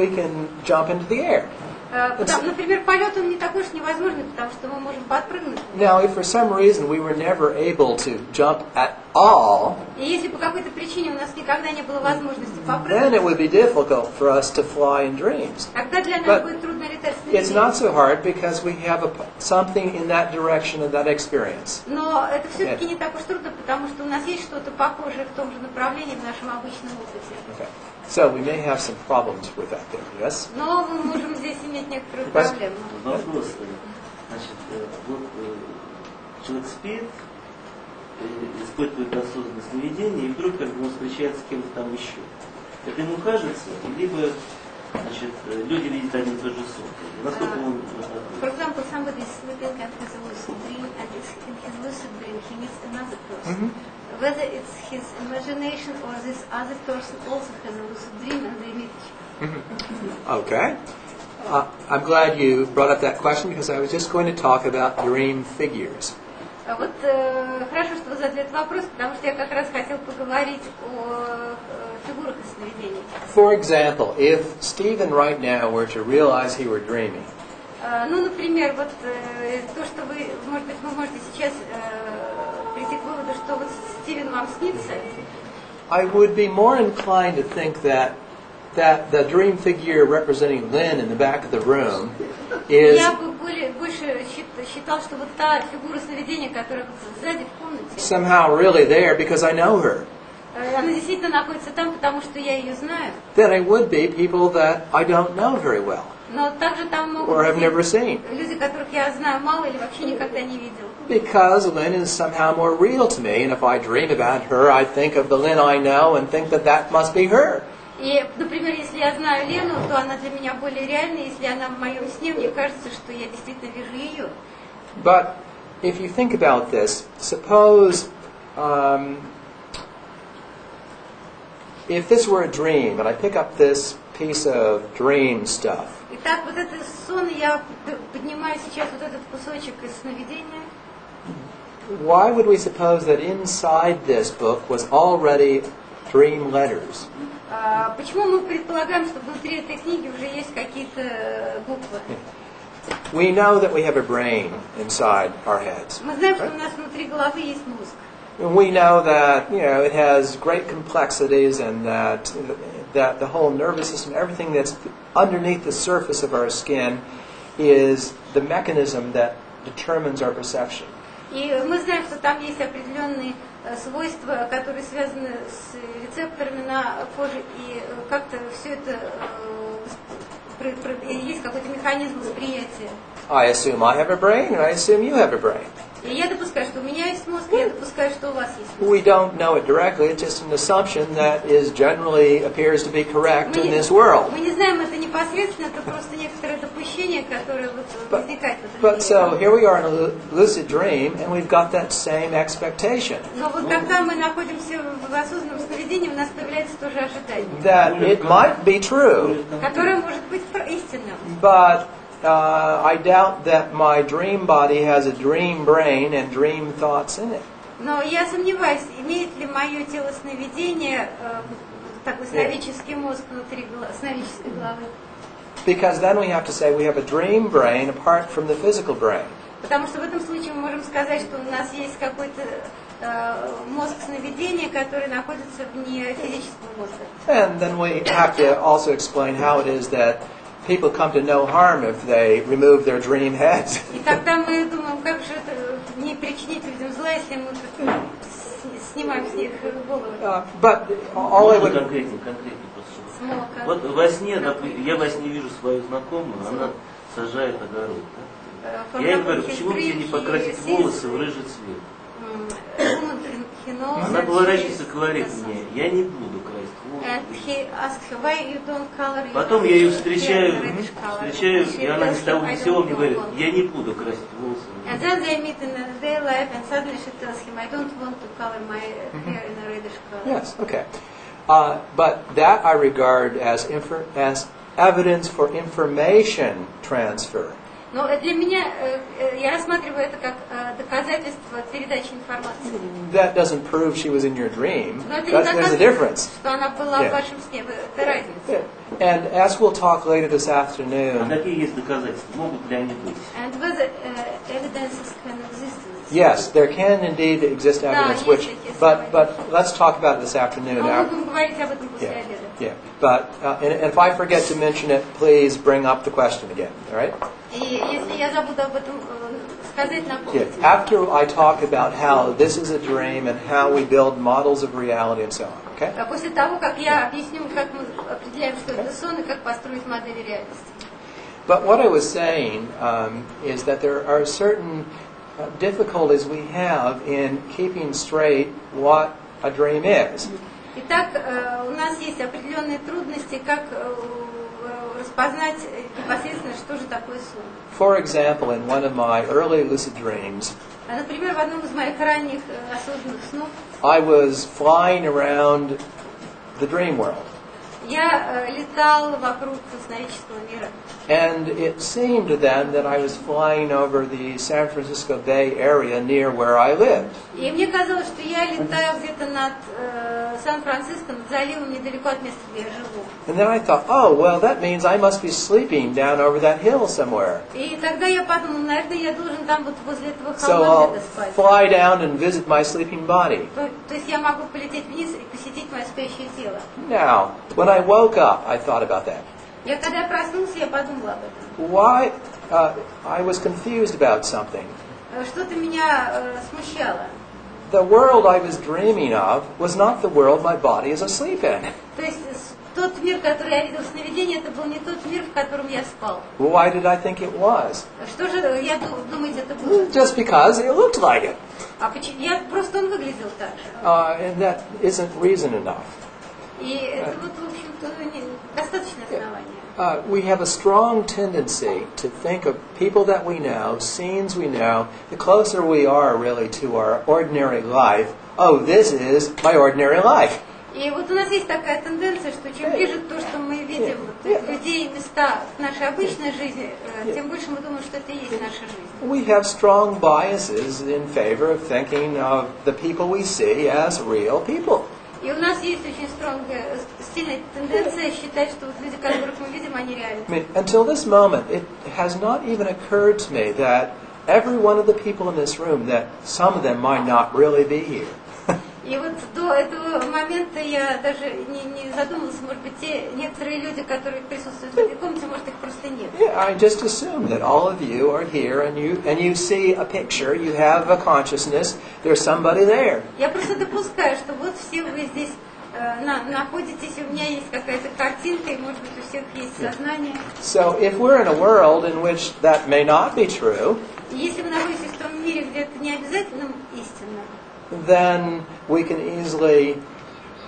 can jump into the air. Например, полет он не такой уж невозможный, потому что мы можем подпрыгнуть. Now, if for some reason we were never able to jump at all, И если по какой-то причине у нас никогда не было возможности then попрыгнуть, it would be difficult for us to fly in dreams. тогда для But нас будет трудно летать в It's not сновидениях. so hard because we have something in that direction of that experience. Но это все-таки не так уж трудно, потому что у нас есть что-то похожее в том же направлении в нашем обычном опыте. Okay. So we may have some problems with that there, yes? Но мы можем здесь иметь некоторые проблемы. Вопрос. Значит, вот человек спит, испытывает осознанное сновидение, и вдруг как бы он встречается с кем-то там еще. Это ему кажется, либо значит, люди видят один и тот же сон. Насколько он... For example, somebody is sleeping and has a lucid dream, and in his lucid dream he meets another person. Whether it's his imagination or this other person also has a lucid dream and they meet each other. Okay. I'm glad you brought up that question because I was just going to talk about dream figures. Вот хорошо, что вы задали этот вопрос, потому что я как раз хотел поговорить о фигурах из сновидений. For example, if Stephen right now were to realize he were dreaming, Ну, например, вот то, что вы, может быть, вы можете сейчас прийти к выводу, что вот Стивен вам снится. I would be more inclined to think that the dream figure representing Lynn in the back of the room is Я бы больше считал, что вот та фигура сновидения, которая сзади в комнате, somehow really there because I know her. она действительно находится там, потому что я ее знаю. Then it would be people that I don't know very well Но также там or могут have быть never seen. люди, которых я знаю мало или вообще никогда не видел. Because Lynn is somehow more real to me, and if I dream about her, I think of the Lynn I know and think that must be her. И, например, если я знаю Лену, то она для меня более реальна. Если она в моем сне, мне кажется, что я действительно вижу ее. But if you think about this, suppose if this were a dream, and I pick up this piece of dream stuff, Итак, вот этот сон, я поднимаю сейчас вот этот кусочек из сновидения. why would we suppose that inside this book was already dream letters? Почему мы предполагаем, что внутри этой книги уже есть какие-то буквы? We know that we have a brain inside our heads. Мы знаем, что у нас внутри головы есть мозг. we know that it has great complexities, and that the whole nervous system, everything that's underneath the surface of our skin, is the mechanism that determines our perception. И мы знаем, что там есть определенные свойства, которые связаны с рецепторами на коже, и как-то все это есть какой-то механизм восприятия. I assume I have a brain, and I assume you have a brain. И я допускаю, что у меня есть мозг, и я допускаю, что у вас есть мозг. We don't know it directly, it's just an assumption that is generally appears to be correct in this world. Мы не знаем это непосредственно, это просто некоторое допущение, которое возникает в этом But мире. so here we are in a lucid dream, and we've got that same expectation. Но вот когда мы находимся в осознанном сновидении, у нас появляется тоже ожидание, That it might be true, которое может быть истинным. but I doubt that my dream body has a dream brain and dream thoughts in it. Но я сомневаюсь, имеет ли мое тело сновидения такой сновидческий мозг внутри сновидческой головы. Because then we have to say we have a dream brain apart from the physical brain. Потому что в этом случае мы можем сказать, что у нас есть какой-то мозг сновидения, который находится вне физического мозга. And then we have to also explain how it is that people come to no harm if they remove their dream heads. И тогда мы думаем, как же это не причинить людям зла, если мы снимаем с них головы. But all I would... Конкретнее просто. Вот во сне, я во сне вижу свою знакомую, она сажает огород. Да? Я ей говорю, почему тебе не покрасить волосы в рыжий цвет? Она поворачивается и говорит мне, я не буду красить волосы. Потом я ее встречаю, и она ни с того ни с сего мне говорит, я не буду красить волосы. And then they meet in a day life, and suddenly she tells him, I don't want to color my hair in a reddish color. Yes, okay. But that I regard as evidence for information transfer. Но для меня, я рассматриваю это как доказательство передачи информации. That doesn't prove she was in your dream. Но это не There's a difference. доказывает, что она была в вашем сне. Это разница. And as we'll talk later this afternoon. А какие есть доказательства? Могут ли они быть? And whether evidences can exist. Yes, there can indeed exist evidence, but let's talk about it this afternoon. Мы будем говорить об этом после обеда. Yeah, but and if I forget to mention it, please bring up the question again. All right? И если я забуду об этом сказать, напомните. Yeah. After I talk about how this is a dream and how we build models of reality and so on. Okay? После того, как я объясню, как мы определяем, что это сон и как построить модели реальности. But what I was saying is that there are certain difficulties we have in keeping straight what a dream is. Итак, у нас есть определенные трудности, как распознать непосредственно, что же такое сон. For example, in one of my early lucid dreams, например, в одном из моих ранних осознанных снов, I was flying around the dream world. Я летал вокруг сновидческого мира. And it seemed then that I was flying over the San Francisco Bay area near where I lived. И мне казалось, что я летаю где-то над Сан-Франциско, над заливом, недалеко от места, где я живу. And then I thought, oh, well, that means I must be sleeping down over that hill somewhere. И тогда я подумал, наверное, я должен там вот возле этого So холма I'll где-то спать. fly down and visit my sleeping body. То есть я могу полететь вниз и посетить мое спящее тело. Now, when I woke up, I thought about that. Когда я проснулся, я подумала об этом. Why? I was confused about something. Что-то меня смущало. The world I was dreaming of was not the world my body is asleep in. То есть тот мир, который я видел в сновидении, это был не тот мир, в котором я спал. Why did I think it was? Что же, я думаете, это было? Just because it looked like it. Просто он выглядел так же. And that isn't reason enough. И это вот, в общем-то, достаточное основание. We have a strong tendency to think of people that we know, scenes we know, the closer we are really to our ordinary life, oh, this is my ordinary life. И вот у нас есть такая тенденция, что чем ближе то, что мы видим людей, места в нашей обычной жизни, тем больше мы думаем, что это и есть наша жизнь. We have strong biases in favor of thinking of the people we see as real people. И у нас есть очень сильная тенденция считать, что вот люди, которых мы видим, они реальны. I mean, until this moment, it has not even occurred to me that every one of the people in this room, that some of them might not really be here. И вот до этого момента я даже не задумывалась, может быть, те некоторые люди, которые присутствуют в этой комнате, может, их просто нет. Yeah, I just assume that all of you are here and you see a picture, you have a consciousness, there's somebody there. Я просто допускаю, что вот все вы здесь находитесь, у меня есть какая-то картинка, и, может быть, у всех есть сознание. So if we're in a world in which that may not be true, И если вы находитесь в том мире, где это не обязательно истинно, then we can easily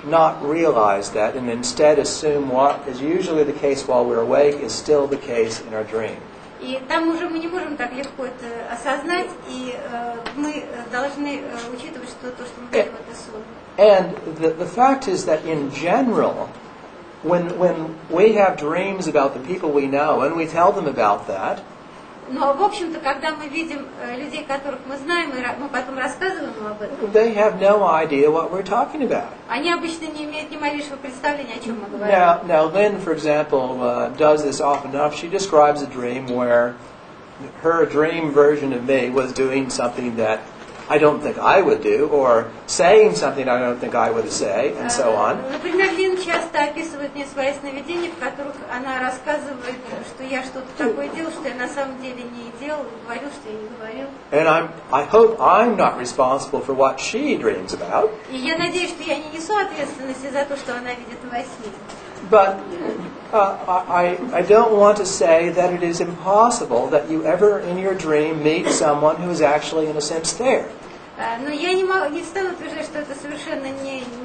not realize that and instead assume what is usually the case while we're awake is still the case in our dream. и там уже мы не можем так легко это осознать, и мы должны учитывать, что то, что мы видим, это сон. And the fact is that in general, when we have dreams about the people we know and we tell them about that, Но, в общем-то, когда мы видим людей, которых мы знаем, и мы потом рассказываем им об этом, they have no idea what we're talking about. они обычно не имеют ни малейшего представления, о чем мы говорим. Now Lynn, for example, does this often enough. She describes a dream where her dream version of me was doing something that I don't think I would do, or saying something I don't think I would say, and so on. Например, Лин часто описывает мне свои сновидения, в которых она рассказывает, что я что-то такое делал, что я на самом деле не делал, говорил, что я не говорил. And I hope I'm not responsible for what she dreams about. И я надеюсь, что я не несу ответственности за то, что она видит во сне. But I don't want to say that it is impossible that you ever in your dream meet someone who is actually in a sense there. Но я не стану утверждать, что это совершенно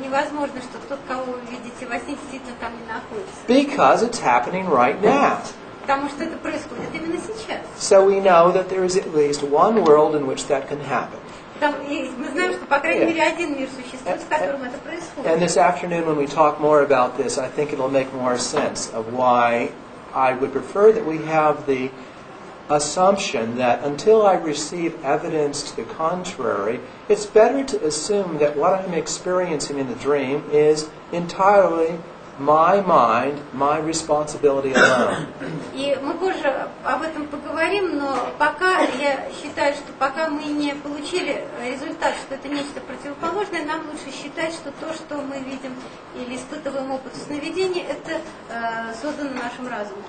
невозможно, что тот, кого вы видите во сне, действительно там не находится. Because it's happening right now. Потому что это происходит именно сейчас. So we know that there is at least one world in which that can happen. И мы знаем, что, по крайней мере, один мир существует, в котором это происходит. And this afternoon when we talk more about this, I think it'll make more sense of why I would prefer that we have the assumption that until I receive evidence to the contrary, it's better to assume that what I'm experiencing in the dream is entirely my mind, my responsibility alone. И мы позже об этом поговорим, но пока я считаю, что пока мы не получили результат, что это нечто противоположное, нам лучше считать, что то, что мы видим или испытываем опыт сновидений, это создано нашим разумом.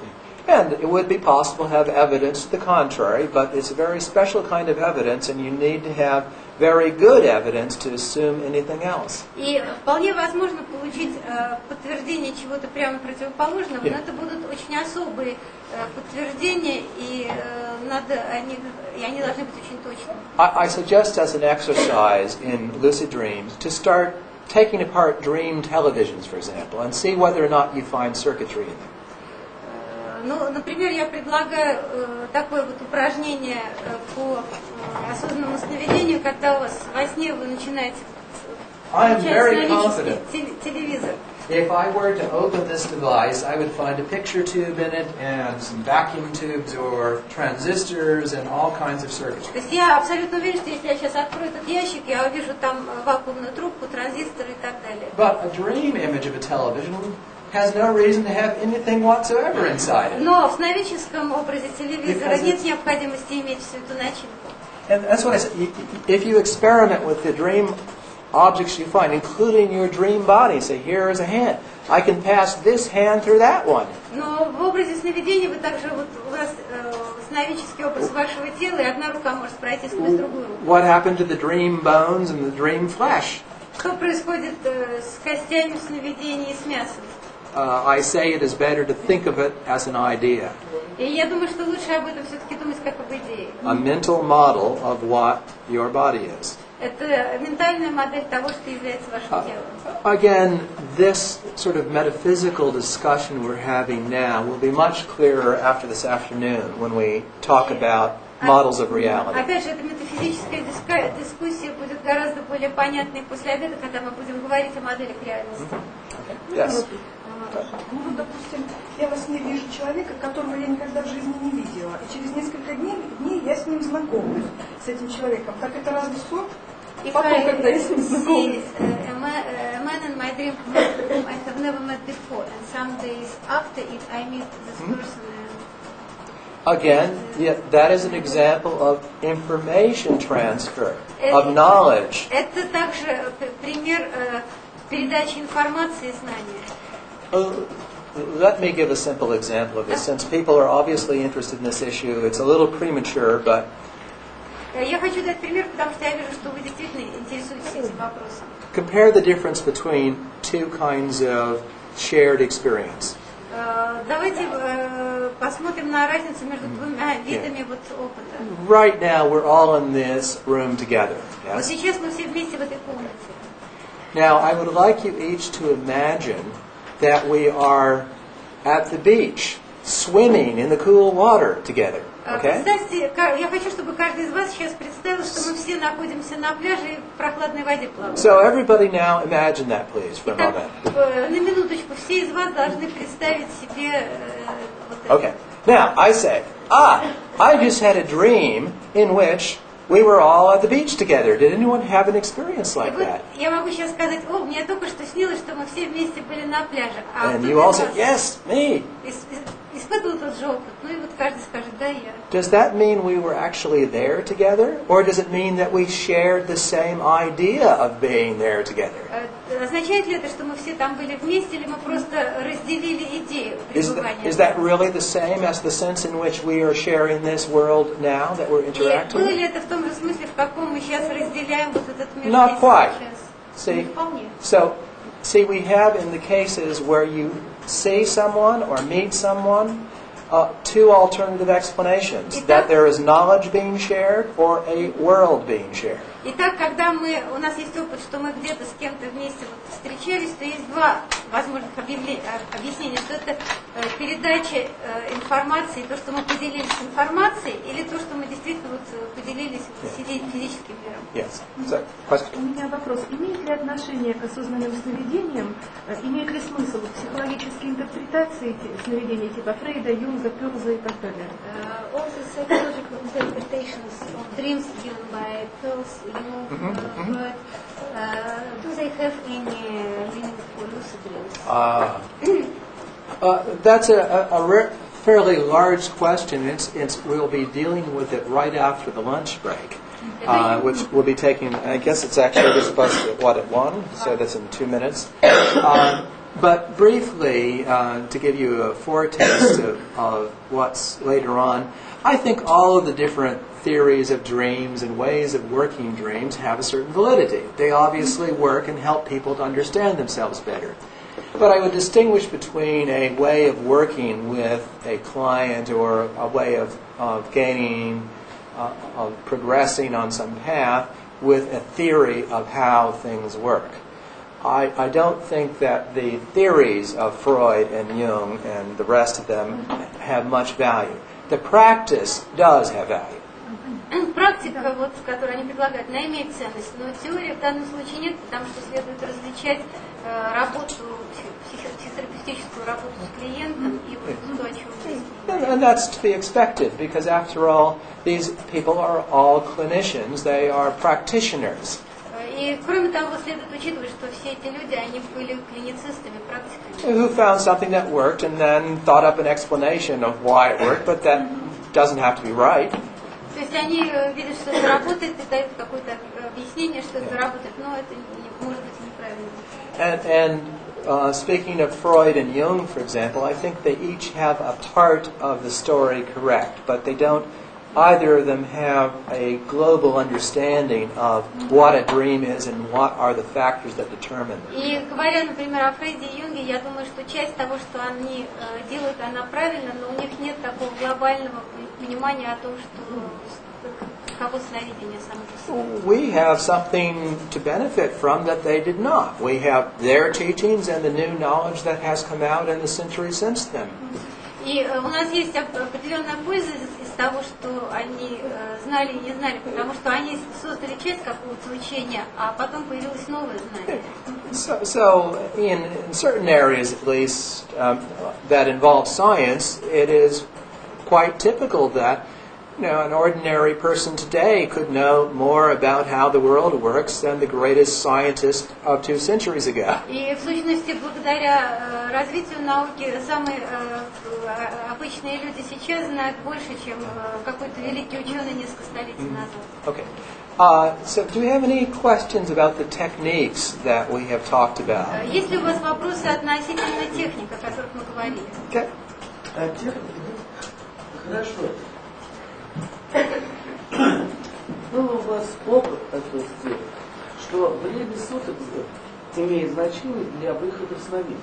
And it would be possible to have evidence to the contrary, but it's a very special kind of evidence, and you need to have very good evidence to assume anything else. И вполне возможно получить подтверждение чего-то прямо противоположного, но это будут очень особые подтверждения, и они должны быть очень точными. I suggest as an exercise in lucid dreams to start taking apart dream televisions, for example, and see whether or not you find circuitry in them. Ну, например, я предлагаю такое вот упражнение по осознанному сновидению, когда у вас во сне вы начинаете включать телевизор. If I were to open this device, I would find a picture tube in it and some vacuum tubes or transistors and all kinds of circuitry. То есть я абсолютно уверен, что если я сейчас открою этот ящик, я увижу там вакуумную трубку, транзисторы и так далее. But a dream image of a television has no reason to have anything whatsoever inside it. Но в сновидческом образе телевизора нет необходимости иметь всю эту начинку. And that's what I said. If you experiment with the dream objects you find, including your dream body, say, here is a hand. I can pass this hand through that one. Но в образе сновидения вы также вот у вас сновидческий образ вашего тела, и одна рука может пройти сквозь другую руку. What happened to the dream bones and the dream flesh? Что происходит с костями в сновидении и с мясом? I say it is better to think of it as an idea. И я думаю, что лучше об этом все-таки думать как об идее. A mental model of what your body is. Это ментальная модель того, что является вашим телом. Again, this sort of metaphysical discussion we're having now will be much clearer after this afternoon when we talk about models of reality. Опять же, эта метафизическая дискуссия будет гораздо более понятной после обеда, когда мы будем говорить о моделях реальности. Yes. Ну вот, допустим, я во сне вижу человека, которого я никогда в жизни не видела, и через несколько дней я с ним знакомлюсь, с этим человеком. Так это разве сон? Потом, когда я с ним знакомлюсь. A man in my dream whom I have never met before, and some days after it I meet this person. Again, that is an example of information transfer, of knowledge. Это также пример передачи информации и знания. Let me give a simple example of this. Since people are obviously interested in this issue, it's a little premature, but Я хочу дать пример, потому что я вижу, что вы действительно интересуетесь этим вопросом. compare the difference between two kinds of shared experience. Давайте посмотрим на разницу между двумя видами вот опыта. Right now, we're all in this room together. Вот Yes? сейчас мы все вместе в этой комнате. Now, I would like you each to imagine that we are at the beach, swimming in the cool water together. Okay? Представьте, я хочу, чтобы каждый из вас сейчас представил, что мы все находимся на пляже и в прохладной воде плаваем. So everybody now imagine that, please, for a Итак, moment. на минуточку, все из вас должны представить себе вот это. Okay. Now, I say, I just had a dream in which we were all at the beach together. Did anyone have an experience И like вот that? я могу сейчас сказать, мне только что снилось, что мы все вместе были на пляже. А And кто-то you all из say, вас yes, me. испытывал тот же опыт. Ну и вот каждый скажет, да, я. Does that mean we were actually there together? Or does it mean that we shared the same idea of being there together? Означает ли это, что мы все там были вместе, или мы просто разделили идею пребывания? Is that really the same as the sense in which we are sharing this world now that we're И interacting? было ли это в том же смысле, в каком мы сейчас разделяем вот этот мир? Not здесь quite. сейчас? Не See? вполне. So, we have in the cases where you see someone or meet someone, two alternative explanations. That there is knowledge being shared or a world being shared. Итак, когда у нас есть опыт, что мы где-то с кем-то вместе вот встречались, то есть два возможных объяснения, что это передача информации, то, что мы поделились информацией, или то, что мы действительно вот поделились физическим миром. Yes. So, question. У меня вопрос. Имеет ли отношение к осознанным сновидениям, имеет ли смысл психологические интерпретации сновидений типа Фрейда, Юнга, Пёрза и так далее? Also psychological interpretations of dreams given by Pearls, but do they have any meaning for lucid dreams? That's a fairly large question. We'll be dealing with it right after the lunch break, which we'll be taking. I guess it's actually supposed to at 1, so that's in 2 minutes. But briefly, to give you a foretaste of what's later on, I think all of the different theories of dreams and ways of working dreams have a certain validity. They obviously work and help people to understand themselves better. But I would distinguish between a way of working with a client or a way of gaining, of progressing on some path with a theory of how things work. I don't think that the theories of Freud and Jung and the rest of them have much value. The practice does have value. Практика, вот, которую они предлагают, она имеет ценность, но теории в данном случае нет, потому что следует различать работу, психотерапевтическую работу с клиентом и вот то, о чем здесь. And that's to be expected, because after all, these people are all clinicians, they are practitioners. И кроме того, следует учитывать, что все эти люди, они были клиницистами, практиками. Who found something that worked and then thought up an explanation of why it worked, but that doesn't have to be right. То есть они видят, что это работает, и дают какое-то объяснение, что это работает, но это может быть неправильно. And speaking of Freud and Jung, for example, I think they each have a part of the story correct, but they don't. Either of them have a global understanding of what a dream is and what are the factors that determine it. И говоря, например, о Фрейде и Юнге, я думаю, что часть того, что они делают, она правильно, но у них нет такого глобального понимания о том, что каково сновидение само по себе. We have something to benefit from that they did not. We have their teachings and the new knowledge that has come out in the centuries since then. И у нас есть определенная польза из того, что они знали и не знали, потому что они создали часть какого-то учения, а потом появилось новое знание. So in certain areas, at least, that involve science, it is quite typical that an ordinary person today could know more about how the world works than the greatest scientist of 2 centuries ago. И в сущности, благодаря развитию науки, самые обычные люди сейчас знают больше, чем какой-то великий ученый несколько столетий назад. Okay. So do you have any questions about the techniques that we have talked about? Есть ли у вас вопросы относительно техник, о которых мы говорили? Okay. Хорошо. Был у вас опыт такой, что время суток имеет значение для выхода в сновидение?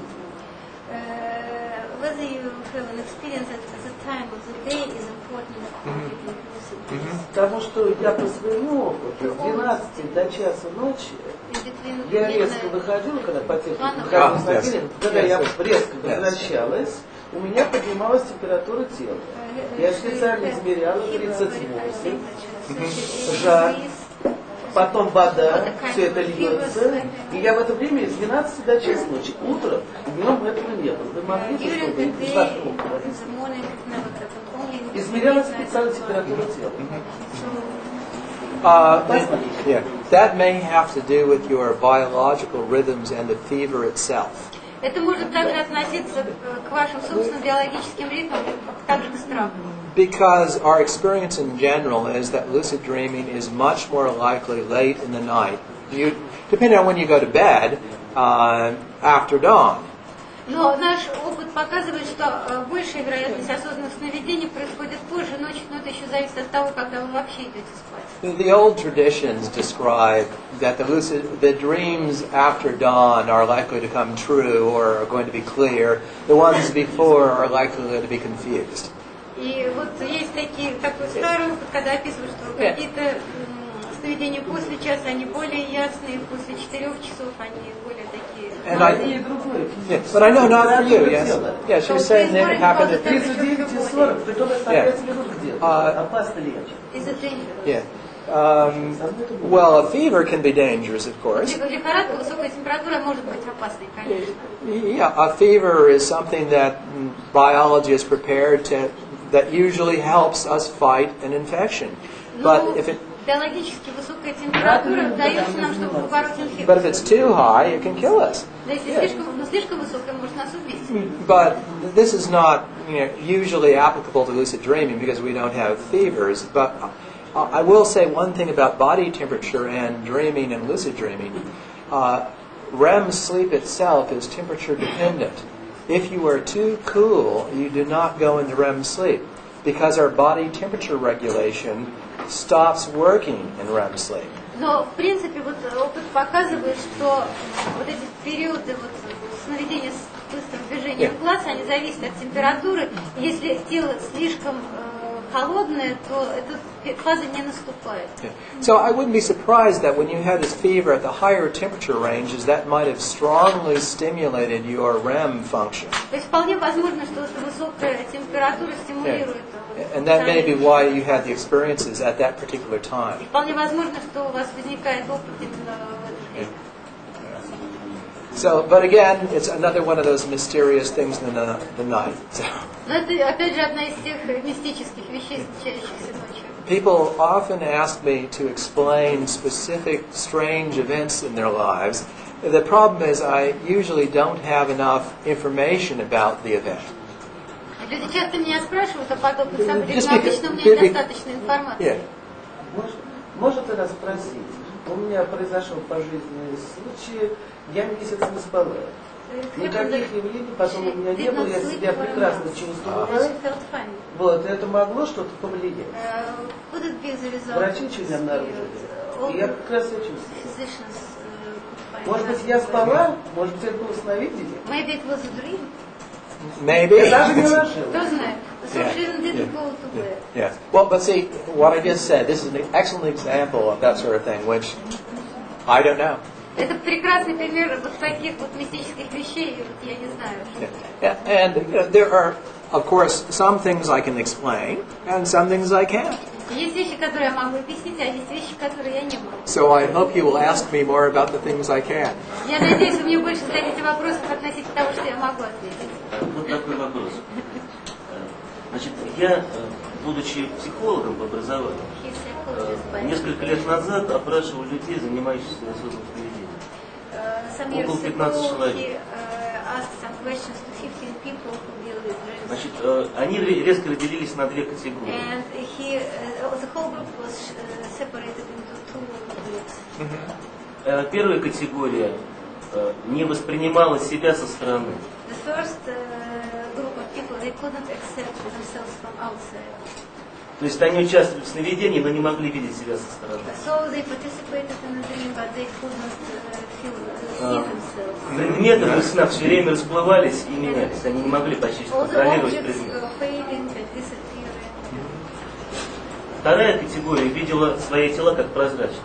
Whether you have an experience that the time of the day is important for Потому что я по своему опыту с 12 до часа ночи я резко выходила, когда по технике выходила в сновидение, когда я резко возвращалась, у меня поднималась температура тела. Я специально измеряла 38, жар, потом вода, все это льется, и я в это время с 12 до часа ночи. Утром, днем этого не было. Вы могли бы что-то вокруг? Измеряла специально температуру тела. That may have to do with your biological rhythms and the fever itself. Это может также относиться к вашим собственным биологическим ритмам, также к страху. Because our experience in general is that lucid dreaming is much more likely late in the night, depending on when you go to bed, after dawn. Но наш опыт показывает, что большая вероятность осознанных сновидений происходит позже ночью, но это еще зависит от того, когда вы вообще идете спать. The old traditions describe that the dreams after dawn are likely to come true or are going to be clear. The ones before are likely to be confused. И вот есть такой старый опыт, когда описывают, что какие-то сновидения после часа, они более ясные, после 4 часов они более такие. But I know not for you, yes. Yeah, she was saying that it happened at 39:40, притом это 5 минут где-то. Опасно ли это? Is it dangerous? Yeah. Well, a fever can be dangerous, of course. Лихорадка, высокая температура может быть опасной, конечно. Yeah, a fever is something that biology is prepared to, that usually helps us fight an infection. But if it биологически высокая температура дается нам, чтобы побороть инфекцию. But if it's too high, it can kill us. Да, если слишком высокая, может нас убить. But this is not usually applicable to lucid dreaming because we don't have fevers. But I will say one thing about body temperature and dreaming and lucid dreaming. REM sleep itself is temperature dependent. If you are too cool, you do not go into REM sleep because our body temperature regulation stops working in REM sleep. Но, в принципе, вот опыт показывает, что вот эти периоды сновидения с быстрым движением глаз, они зависят от температуры. Если тело слишком холодное, то эта фаза не наступает. So I wouldn't be surprised that when you had this fever at the higher temperature ranges, that might have strongly stimulated your REM function. То есть вполне возможно, что эта высокая температура стимулирует. And that may be why you had the experiences at that particular time. И вполне возможно, что у вас возникает опыт именно в это время. So, but again, it's another one of those mysterious things in the night. So. Но это опять же одна из тех мистических вещей, случающихся ночью. People often ask me to explain specific strange events in their lives. The problem is I usually don't have enough information about the event. Люди часто меня спрашивают о подобных событиях, но обычно у меня недостаточно информации. Может она спросить? У меня произошел пожизненный случай, я месяц не спала. Никаких явлений потом у меня не было, я себя прекрасно чувствовала. Вот, это могло что-то повлиять. Врачи что не обнаружили. И я прекрасно себя чувствовала. Может быть, я спала? Может быть, это было сновидение? Maybe it was a dream. Maybe. Yeah. Well, but see, what I just said, this is an excellent example of that sort of thing, which I don't know. Это прекрасный пример вот таких вот мистических вещей, я не знаю. Yeah. And there are, of course, some things I can explain, and some things I can't. Есть вещи, которые я могу объяснить, а есть вещи, которые я не могу. So I hope you will ask me more about the things I can. Я надеюсь, вы мне больше зададите вопросов относительно того, что я могу ответить. Вот такой вопрос. Значит, я будучи психологом по образованию, несколько лет назад опрашивал людей, занимающихся осознанным сновидением. Около 15 человек. Значит, они резко разделились на две категории. Первая категория не воспринимала себя со стороны. То есть они участвовали в сновидении, но не могли видеть себя со стороны. Предметы в снах все время расплывались и менялись. Они не могли почти контролировать предметы. Вторая категория видела свои тела как прозрачные.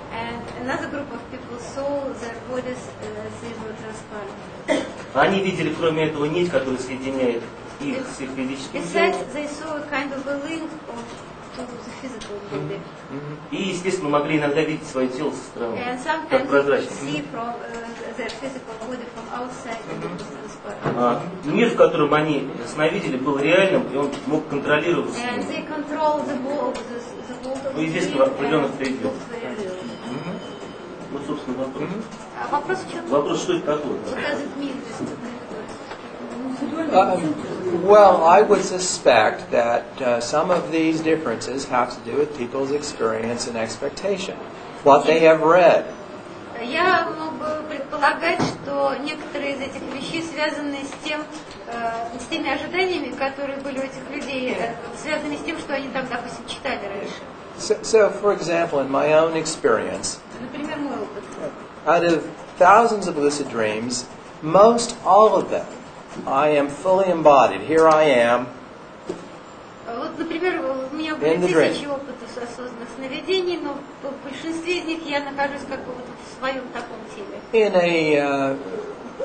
Они видели, кроме этого, нить, которая соединяет их с их физическим телом. И, естественно, могли иногда видеть свое тело со стороны, как прозрачное. Мир, в котором они сновидели, был реальным, и он мог контролировать себя. Ну, естественно, в определенных пределах. Вот, собственно, вопрос. Вопрос, что это такое? Well, I would suspect that some of these differences have to do with people's experience and expectation, what they have read. Я мог бы предполагать, что некоторые из этих вещей связаны с теми ожиданиями, которые были у этих людей, связаны с тем, что они там, допустим, читали раньше. So, for example, in my own experience, например, мой опыт. Out of thousands of lucid dreams, most all of them, I am fully embodied. Here I am. Вот, например, у меня были тысячи опытов осознанных сновидений, но в большинстве из них я нахожусь как бы в своем таком теле. In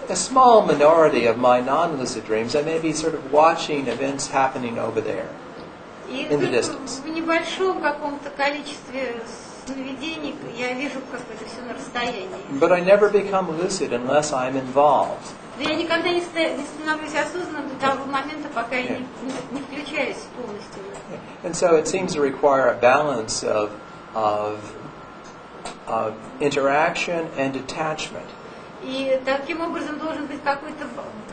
a small minority of my non-lucid dreams, I may be sort of watching events happening over there, in the distance. В небольшом каком-то количестве сновидений я вижу, как это все на расстоянии. But I never become lucid unless I'm involved. Я никогда не становлюсь осознанным до того момента, пока я не включаюсь полностью. And so it seems to require a balance of interaction and detachment. И таким образом должен быть какой-то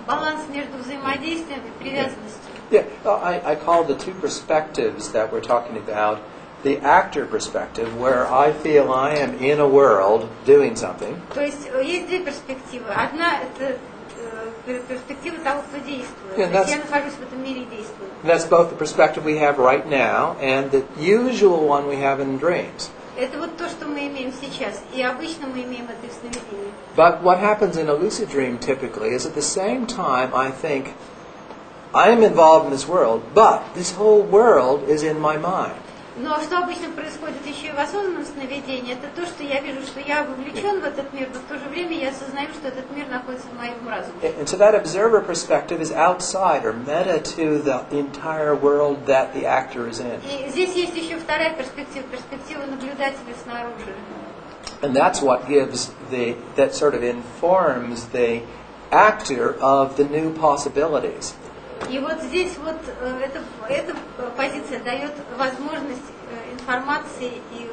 баланс между взаимодействием и привязанностью. Yeah, I call the two perspectives that we're talking about the actor perspective, where I feel I am in a world doing something. То есть есть две перспективы. Одна это перспектива того, кто действует. То есть я нахожусь в этом мире и действую. That's both the perspective we have right now and the usual one we have in dreams. Это вот то, что мы имеем сейчас, и обычно мы имеем это в сновидении. But what happens in a lucid dream typically is at the same time I think I am involved in this world, but this whole world is in my mind. Но что обычно происходит еще и в осознанном сновидении, это то, что я вижу, что я вовлечен в этот мир, но в то же время я осознаю, что этот мир находится в моем разуме. And so that observer perspective is outside or meta to the entire world that the actor is in. И здесь есть еще вторая перспектива, перспектива наблюдателя снаружи. And that's what gives that sort of informs the actor of the new possibilities. И вот здесь вот эта позиция дает возможность информации и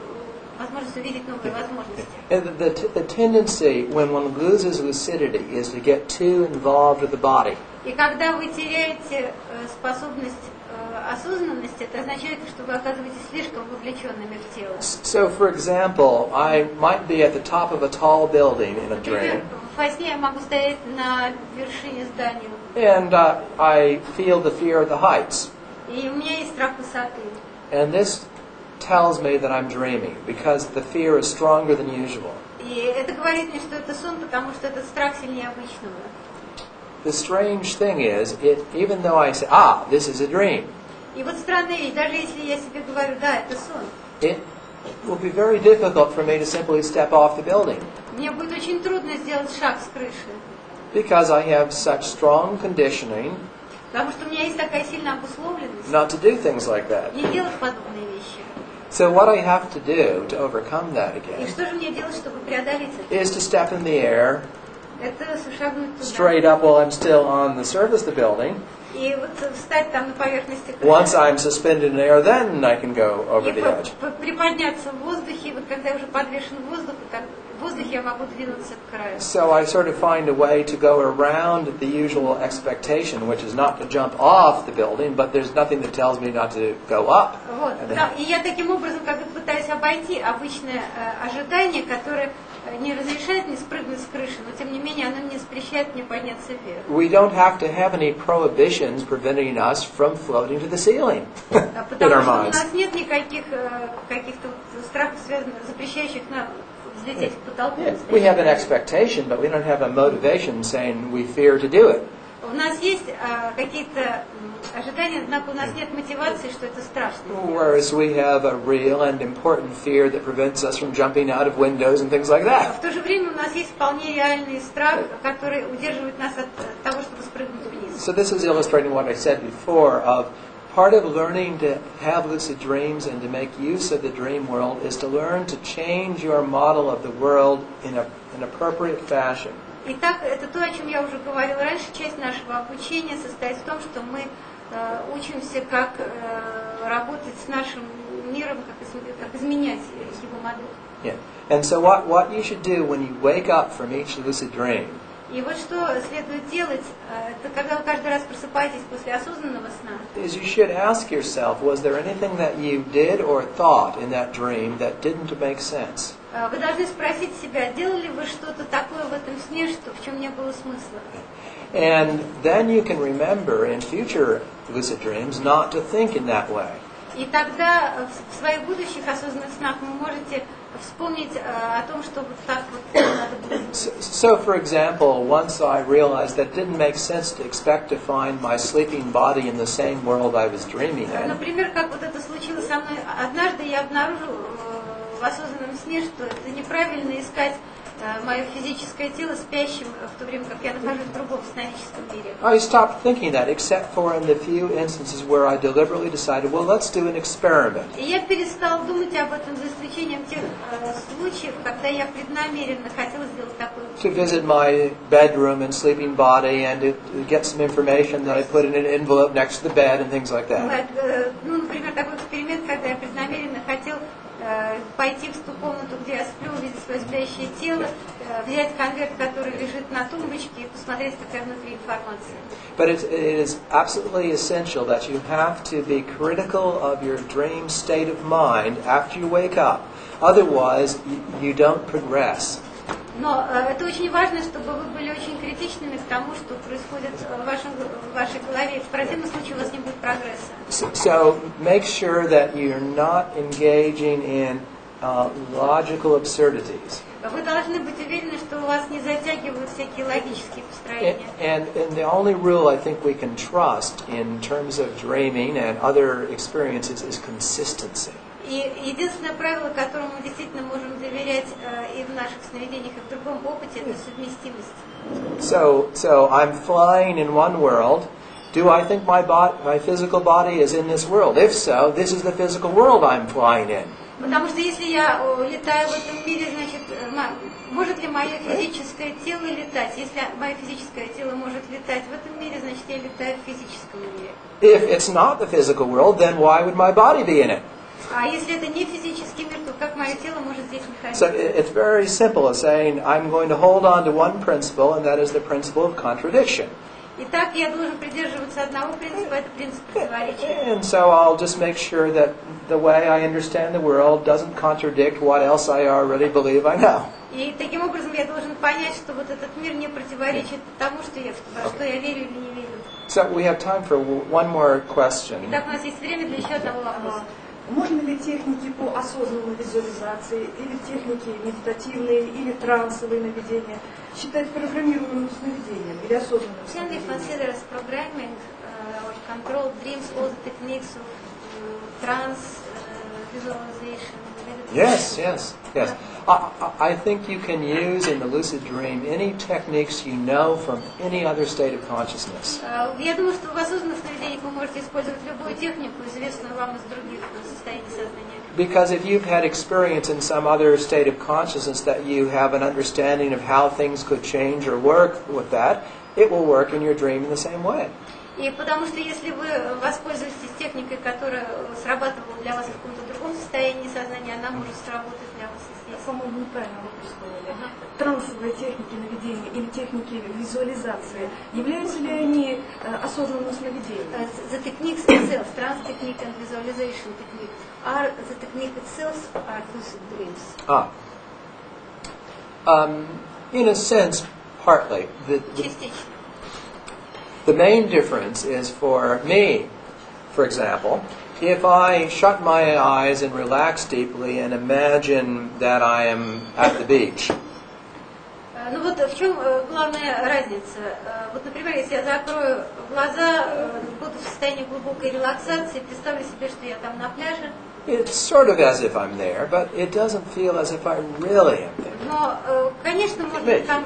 возможность увидеть новые возможности. And the tendency when one loses lucidity is to get too involved with the body. И когда вы теряете способность осознанности, это означает, что вы оказываетесь слишком вовлеченными в тело. So, for example, I might be at the top of a tall building in a dream. Во сне я могу стоять на вершине здания. And I feel the fear of the heights. И у меня есть страх высоты. And this tells me that I'm dreaming because the fear is stronger than usual. И это говорит мне, что это сон, потому что этот страх сильнее обычного. The strange thing is, even though I say, this is a dream. И вот странная вещь, даже если я себе говорю, да, это сон. It will be very difficult for me to simply step off the building. Мне будет очень трудно сделать шаг с крыши. Because I have such strong conditioning Потому что у меня есть такая сильная обусловленность not to do things like that. не делать подобные вещи. So what I have to do to overcome that И again что же мне делать, чтобы преодолеть это? is to step in the air Это шагнуть туда. Straight up while I'm still on the surface of the building. И вот встать там на поверхности. Once I'm suspended in air, then I can go over the edge. Приподняться в воздухе, вот когда я уже подвешен в воздухе я могу двинуться к краю. So I sort of find a way to go around the usual expectation, which is not to jump off the building, but there's nothing that tells me not to go up. Вот, да, и я таким образом как бы пытаюсь обойти обычное ожидание, которое не разрешает мне спрыгнуть с крыши, но тем не менее оно не запрещает мне подняться вверх. We don't have to have any prohibitions preventing us from floating to the ceiling in our Потому что у minds. нас нет никаких каких-то страхов, связанных, запрещающих нам взлететь к потолку. We have an expectation, but we don't have a motivation saying we fear to do it. У нас есть какие-то ожидания, однако у нас нет мотивации, что это страшно. Whereas we have a real and important fear that prevents us from jumping out of windows and things like that. В то же время у нас есть вполне реальный страх, который удерживает нас от того, чтобы спрыгнуть вниз. So this is illustrating what I said before of part of learning to have lucid dreams and to make use of the dream world is to learn to change your model of the world in an appropriate fashion. Итак, это то, о чем я уже говорила раньше. Часть нашего обучения состоит в том, что мы учимся, как работать с нашим миром, как изменять его модель. Yeah. And so what you should do when you wake up from each lucid dream И вот что следует делать, это когда вы каждый раз просыпаетесь после осознанного сна. is you should ask yourself, was there anything that you did or thought in that dream that didn't make sense? Вы должны спросить себя, делали вы что-то такое в этом сне, что в чем не было смысла. And then you can remember in future lucid dreams not to think in that way. И тогда в своих будущих осознанных снах вы можете вспомнить о том, что вот так вот надо было. So, for example, once I realized that it didn't make sense to expect to find my sleeping body in the same world I was dreaming in. Например, как вот это случилось со мной, однажды я обнаружил в осознанном сне, что это неправильно искать мое физическое тело спящим в то время, как я нахожусь в другом сновидческом мире. I stopped thinking that, except for in the few instances where I deliberately decided, well, let's do an experiment. И я перестал думать об этом, за исключением тех случаев, когда я преднамеренно хотела сделать такое. To visit my bedroom and sleeping body and to get some information that I put in an envelope next to the bed and things like that. Ну, например, такой эксперимент, когда я преднамеренно хотел пойти в ту комнату, где я сплю, увидеть свое спящее тело, взять конверт, который лежит на тумбочке, и посмотреть, какая внутри информация. But it is absolutely essential that you have to be critical of your dream state of mind after you wake up. Otherwise, you don't progress. Но это очень важно, чтобы вы были очень критичными к тому, что происходит в вашей голове. В противном случае у вас не будет прогресса. So make sure that you're not engaging in logical absurdities. Вы должны быть уверены, что у вас не затягивают всякие логические построения. And the only rule I think we can trust in terms of dreaming and other experiences is consistency. И единственное правило, которому мы действительно можем доверять и в наших сновидениях, и в другом опыте, это совместимость. So I'm flying in one world. Do I think my physical body is in this world? If so, this is the physical world I'm flying in. Потому что если я летаю в этом мире, значит, может ли мое физическое тело летать? Если мое физическое тело может летать в этом мире, значит, я летаю в физическом мире. If it's not the physical world, then why would my body be in it? А если это не физический мир, то как мое тело может здесь находиться? So it's very simple as saying, I'm going to hold on to one principle, and that is the principle of contradiction. Итак, я должен придерживаться одного принципа, это принцип противоречия. And so I'll just make sure that the way I understand the world doesn't contradict what else I already believe I know. И таким образом я должен понять, что вот этот мир не противоречит тому, что я верю или не верю. So we have time for one more question. Итак, у нас есть время для еще одного вопроса. Можно ли техники по осознанной визуализации, или техники медитативные, или трансовые наведения считать программируемым сновидением или осознанным Can we сновидением? consider as programming or control dreams, all the techniques of trance, visualization? Yes. I think you can use in the lucid dream any techniques you know from any other state of consciousness. Я думаю, что в осознанных сновидениях вы можете использовать любую технику, известную вам из других состояний сознания. Because if you've had experience in some other state of consciousness that you have an understanding of how things could change or work with that, it will work in your dream in the same way. И потому что если вы воспользуетесь техникой, которая срабатывала для вас в каком-то другом состоянии сознания, она может сработать для вас и здесь. По-моему, неправильно вопрос сказали. Трансовые техники наведения или техники визуализации, являются ли они осознанным сновидением? The techniques itself, trance technique and visualization technique, are the technique itself are lucid dreams? In a sense, partly. Частично. The main difference is for me, for example, if I shut my eyes and relax deeply and imagine that I am at the beach. Ну вот в чем главная разница? Вот, например, если я закрою глаза, буду в состоянии глубокой релаксации, представлю себе, что я там на пляже. It's sort of as if I'm there, but it doesn't feel as if I really am there. Но, конечно, можно там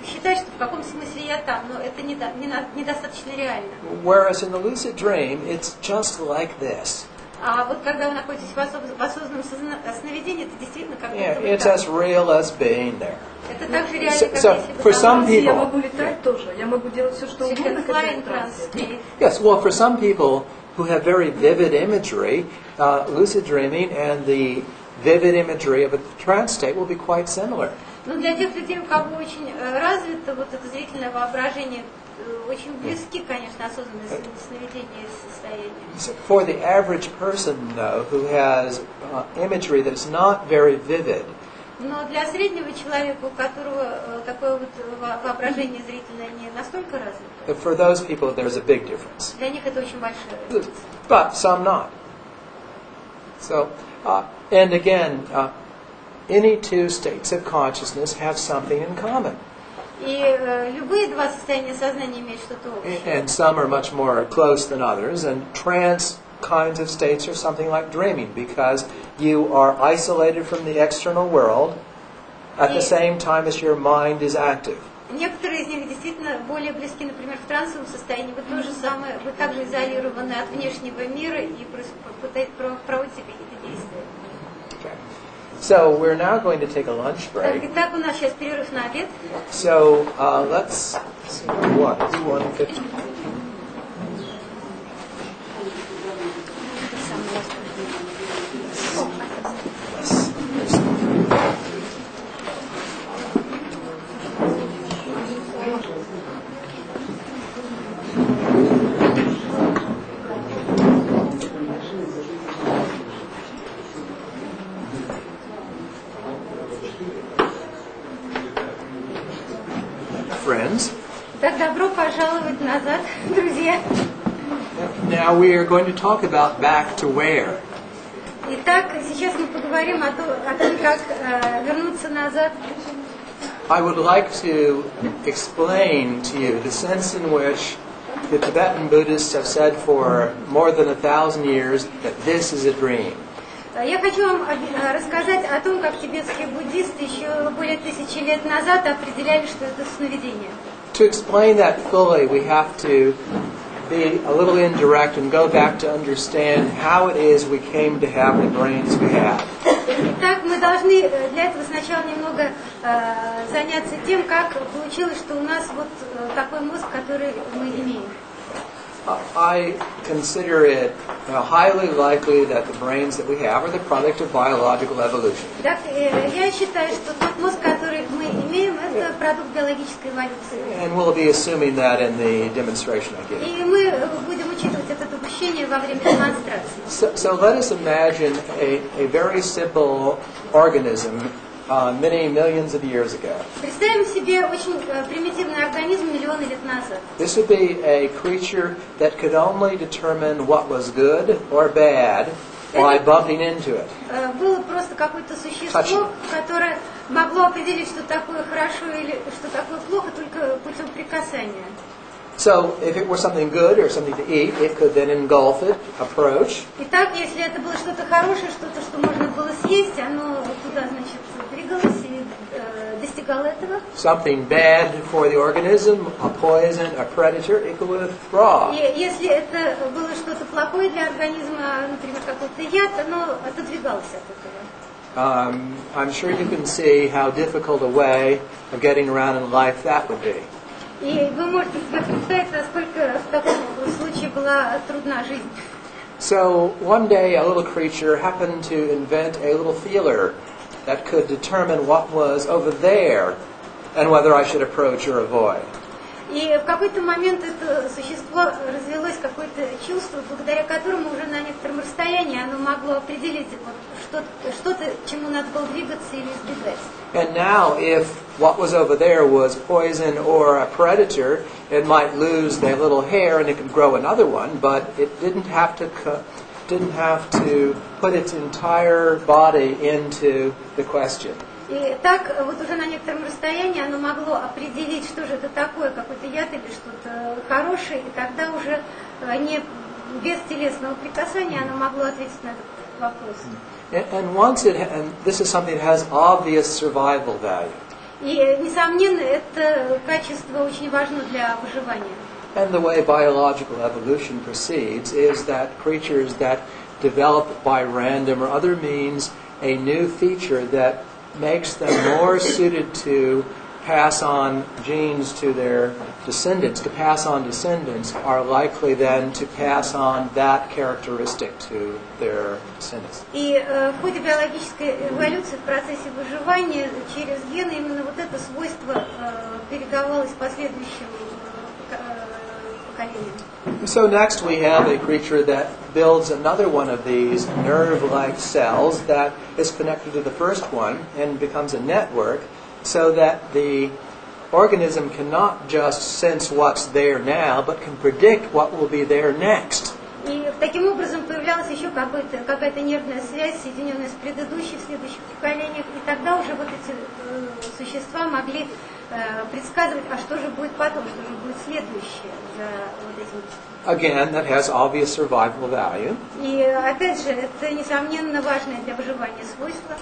считать, что в каком смысле я там, но это недостаточно реально. Whereas in the lucid dream, it's just like this. А вот когда вы находитесь в осознанном сновидении, это действительно как будто бы It's as real as being there. Это так же реально, как So если бы for some Я people, могу летать тоже, я могу делать все, что угодно, когда я в трансе. yes, well, for some people who have very vivid imagery, lucid dreaming and the vivid imagery of a trance state will be quite similar. Но для тех людей, у кого очень развито вот это зрительное воображение, очень близки, конечно, осознанные сновидения и состояния. For the average person, though, who has imagery that is not very vivid, Но для среднего человека, у которого такое вот воображение зрительное не настолько развито, for those people there's a big difference. для них это очень большая разница. But some not. So, and again, any two states of consciousness have something in common. И любые два состояния сознания имеют что-то общее. And some are much more close than others, and trance kinds of states are something like dreaming, because you are isolated from the external world at the same time as your mind is active. Некоторые из них действительно более близки, например, в трансовом состоянии. Вы то же самое, вы также изолированы от внешнего мира и проводите какие-то действия. Okay. So we're now going to take a lunch break. Итак, у нас сейчас перерыв на обед. So let's see what 1:50. Friends. Так, добро пожаловать назад, друзья. Now we are going to talk about back to where. Итак, сейчас мы поговорим о том, как вернуться назад. I would like to explain to you the sense in which the Tibetan Buddhists have said for more than 1,000 years that this is a dream. Я хочу вам рассказать о том, как тибетские буддисты еще более 1000 лет назад определяли, что это сновидение. To explain that fully, we have to be a little indirect and go back to understand how it is we came to have the brains we have. Итак, мы должны для этого сначала немного заняться тем, как получилось, что у нас вот такой мозг, который мы имеем. I consider it highly likely that the brains that we have are the product of biological evolution. Так, я считаю, что тот мозг, который мы имеем, это продукт биологической эволюции. And we'll be assuming that in the demonstration I give. И мы будем учитывать это допущение во время демонстрации. So let us imagine a very simple organism many millions of years ago. Представим себе очень примитивный организм миллионы лет назад. This would be a creature that could only determine what was good or bad by bumping into it. Было просто какое-то существо, которое могло определить, что такое хорошо или что такое плохо, только путем прикасания. So if it were something good or something to eat, it could then engulf it, approach. Итак, если это было что-то хорошее, что-то, что можно было съесть, оно туда, значит, двигалось и достигалось достигал этого. Something bad for the organism, a poison, a predator, equal with raw. И если это было что-то плохое для организма, например, какой-то яд, оно отодвигалось от этого. I'm sure you can see how difficult a way of getting around in life that would be. И вы можете себе представить, насколько в таком случае была трудна жизнь. So one day a little creature happened to invent a little feeler that could determine what was over there and whether I should approach or avoid. И в какой-то момент это существо развелось какое-то чувство, благодаря которому уже на некотором расстоянии оно могло определить что-то, чему надо было двигаться или избегать. And now, if what was over there was poison or a predator, it might lose their little hair and it could grow another one, but it didn't have to put its entire body into the question. И так вот уже на некотором расстоянии оно могло определить, что же это такое, какой-то яд или что-то хорошее, и тогда уже не без телесного прикасания оно могло ответить на этот вопрос. And this is something that has obvious survival value. И, несомненно, это качество очень важно для выживания. And the way biological evolution proceeds is that creatures that develop by random or other means a new feature that makes them more suited to pass on genes to their descendants, to pass on descendants, are likely then to pass on that characteristic to their descendants. И в ходе биологической эволюции, в процессе выживания, через гены именно вот это свойство передавалось последующим поколениям. So next we have a creature that builds another one of these nerve-like cells that is connected to the first one and becomes a network so that the organism cannot just sense what's there now, but can predict what will be there next. И таким образом появлялась еще какая-то нервная связь, соединенная с предыдущей, в следующих поколениях, и тогда уже вот эти существа могли предсказывать, а что же будет потом, что же будет следующее за вот этим. Again, that has obvious survival value. И опять же, это несомненно важное для выживания свойство.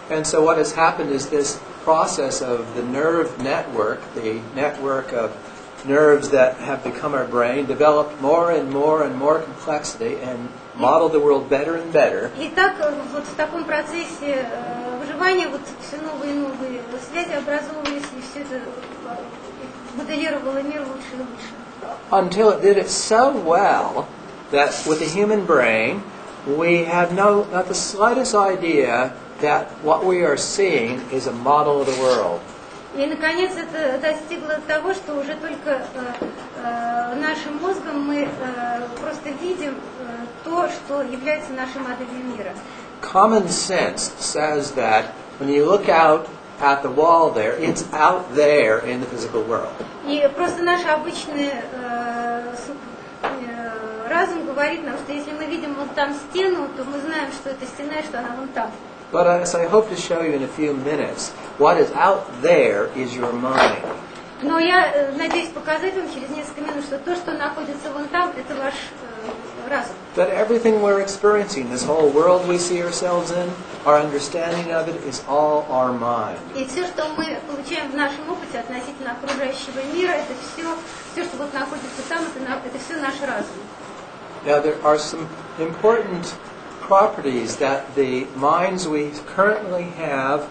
And so what has happened is this process of the nerve network, the network of nerves that have become our brain, developed more and more and more complexity and modeled the world better and better. И так вот в таком процессе выживания вот все новые и новые связи образовывались, и все это моделировало мир лучше и лучше. Until it did it so well that with the human brain, we have not the slightest idea that what we are seeing is a model of the world. И, наконец, это достигло того, что уже только нашим мозгом мы просто видим то, что является нашей моделью мира. Common sense says that when you look out at the wall there, it's out there in the physical world. И просто наш обычный разум говорит нам, что если мы видим вон там стену, то мы знаем, что это стена и что она вон там. But as I hope to show you in a few minutes, what is out there is your mind. Но я надеюсь показать вам через несколько минут, что то, что находится вон там, это ваш разум. That everything we're experiencing, this whole world we see ourselves in, our understanding of it is all our mind. И все, что мы получаем в нашем опыте относительно окружающего мира, это все, что вот находится там, это все наш разум. Now there are some important properties that the minds we currently have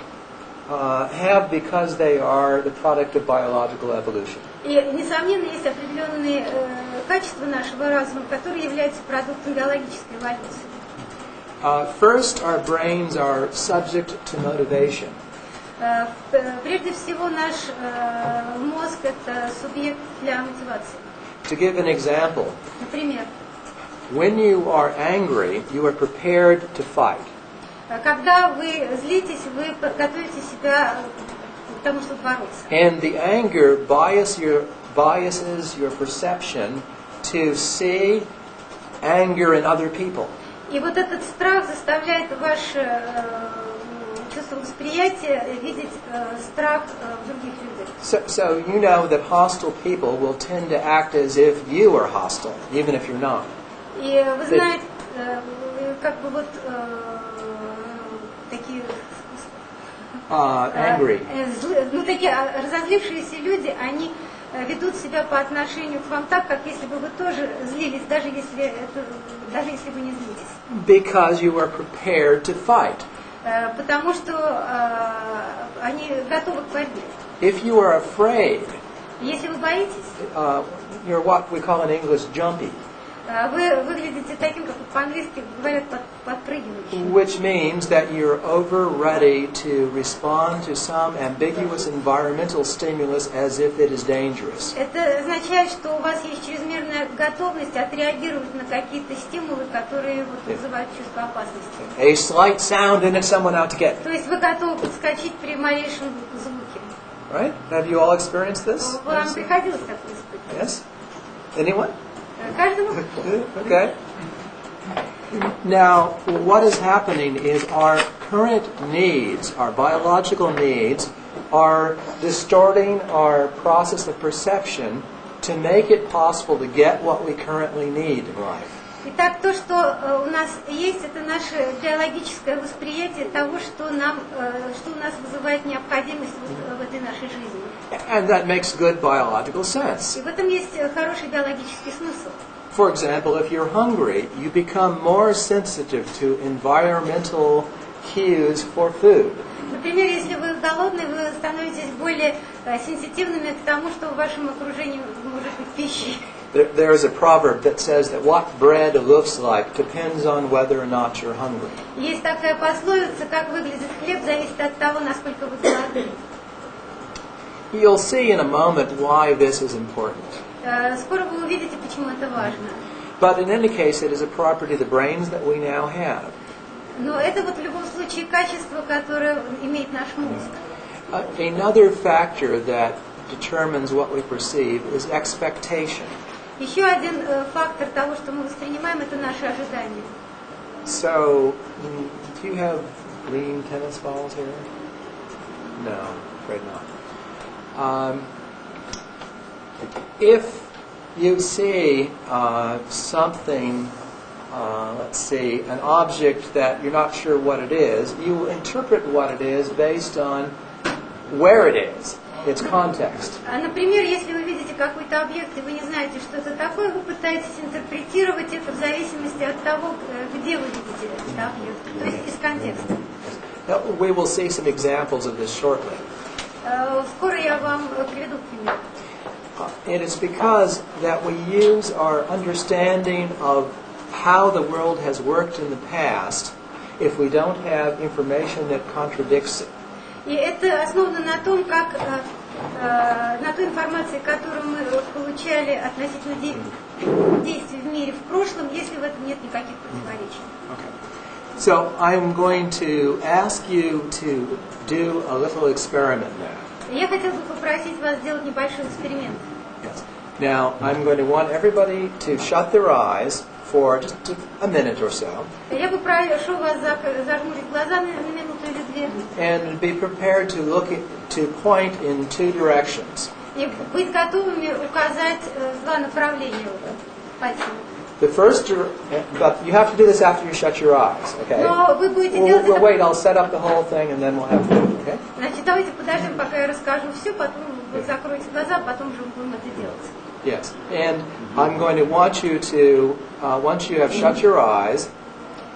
because they are the product of biological evolution. И, несомненно, есть определенные качества нашего разума, которые являются продуктом биологической эволюции. First, our brains are subject to motivation. Прежде всего, наш мозг – это субъект для мотивации. To give an example, Например, when you are angry, you are prepared to fight. когда вы злитесь, вы готовите себя к тому, чтобы бороться. And the anger biases your perception to see anger in other people. И вот этот страх заставляет ваше чувство восприятия видеть страх в других людях. So you know that hostile people will tend to act as if you are hostile, even if you're not. И вы знаете, как бы вот такие angry. Ну, такие разозлившиеся люди, они ведут себя по отношению к вам так, как если бы вы тоже злились, даже если вы не злитесь. Because you are prepared to fight. Потому что они готовы к борьбе. If you are afraid, если вы боитесь, you're what we call in English jumpy. Вы выглядите таким, как по-английски говорят, подпрыгивающим. Which means that you're over ready to respond to some ambiguous environmental stimulus as if it is dangerous. Это означает, что у вас есть чрезмерная готовность отреагировать на какие-то стимулы, которые вызывают чувство опасности. A slight sound and it's someone out to get you. То есть вы готовы подскочить при малейшем звуке. Right? Have you all experienced this? Вам приходилось такое испытывать? Yes? Anyone? Каждому? Okay. Now, what is happening is our current needs, our biological needs, are distorting our process of perception to make it possible to get what we currently need in life. Итак, то, что у нас есть, это наше биологическое восприятие того, что у нас вызывает необходимость в этой нашей жизни. And that makes good biological sense. И в этом есть хороший биологический смысл. For example, if you're hungry, you become more sensitive to environmental cues for food. Например, если вы голодны, вы становитесь более сенситивными к тому, что в вашем окружении может быть пищей. There is a proverb that says that what bread looks like depends on whether or not you're hungry. Есть такая пословица, как выглядит хлеб, зависит от того, насколько вы голодны. You'll see in a moment why this is important. Скоро вы увидите, почему это важно. But in any case, it is a property of the brains that we now have. Но это вот в любом случае качество, которое имеет наш мозг. Another factor that determines what we perceive is expectation. Еще один фактор того, что мы воспринимаем, это наши ожидания. So, do you have green tennis balls here? No, afraid not. If you see something, let's see, an object that you're not sure what it is, you will interpret what it is based on where it is, its context. Например, если вы видите какой-то объект, и вы не знаете, что это такое, вы пытаетесь интерпретировать это в зависимости от того, где вы видите этот объект, то есть из контекста. We will see some examples of this shortly. Скоро я вам приведу пример. It is because that we use our understanding of how the world has worked in the past if we don't have information that contradicts it. И это основано на том, как на той информации, которую мы получали относительно действий в мире в прошлом, если в этом нет никаких противоречий. Okay. So I'm going to ask you to do a little experiment now. Я хотела бы попросить вас сделать небольшой эксперимент. Yes. Now I'm going to want everybody to shut their eyes for just a minute or so. Я бы прошу вас зажмурить глаза на минуту или две. And be prepared to point in two directions. И быть готовыми указать два направления пальцами. The first, but you have to do this after you shut your eyes, okay? Но вы будете делать We'll wait. I'll set up the whole thing, and then we'll have fun, okay? Значит, давайте подождем, пока я расскажу все, потом вы закроете глаза, потом же мы будем это делать. Yes, and I'm going to want you to, once you have shut your eyes,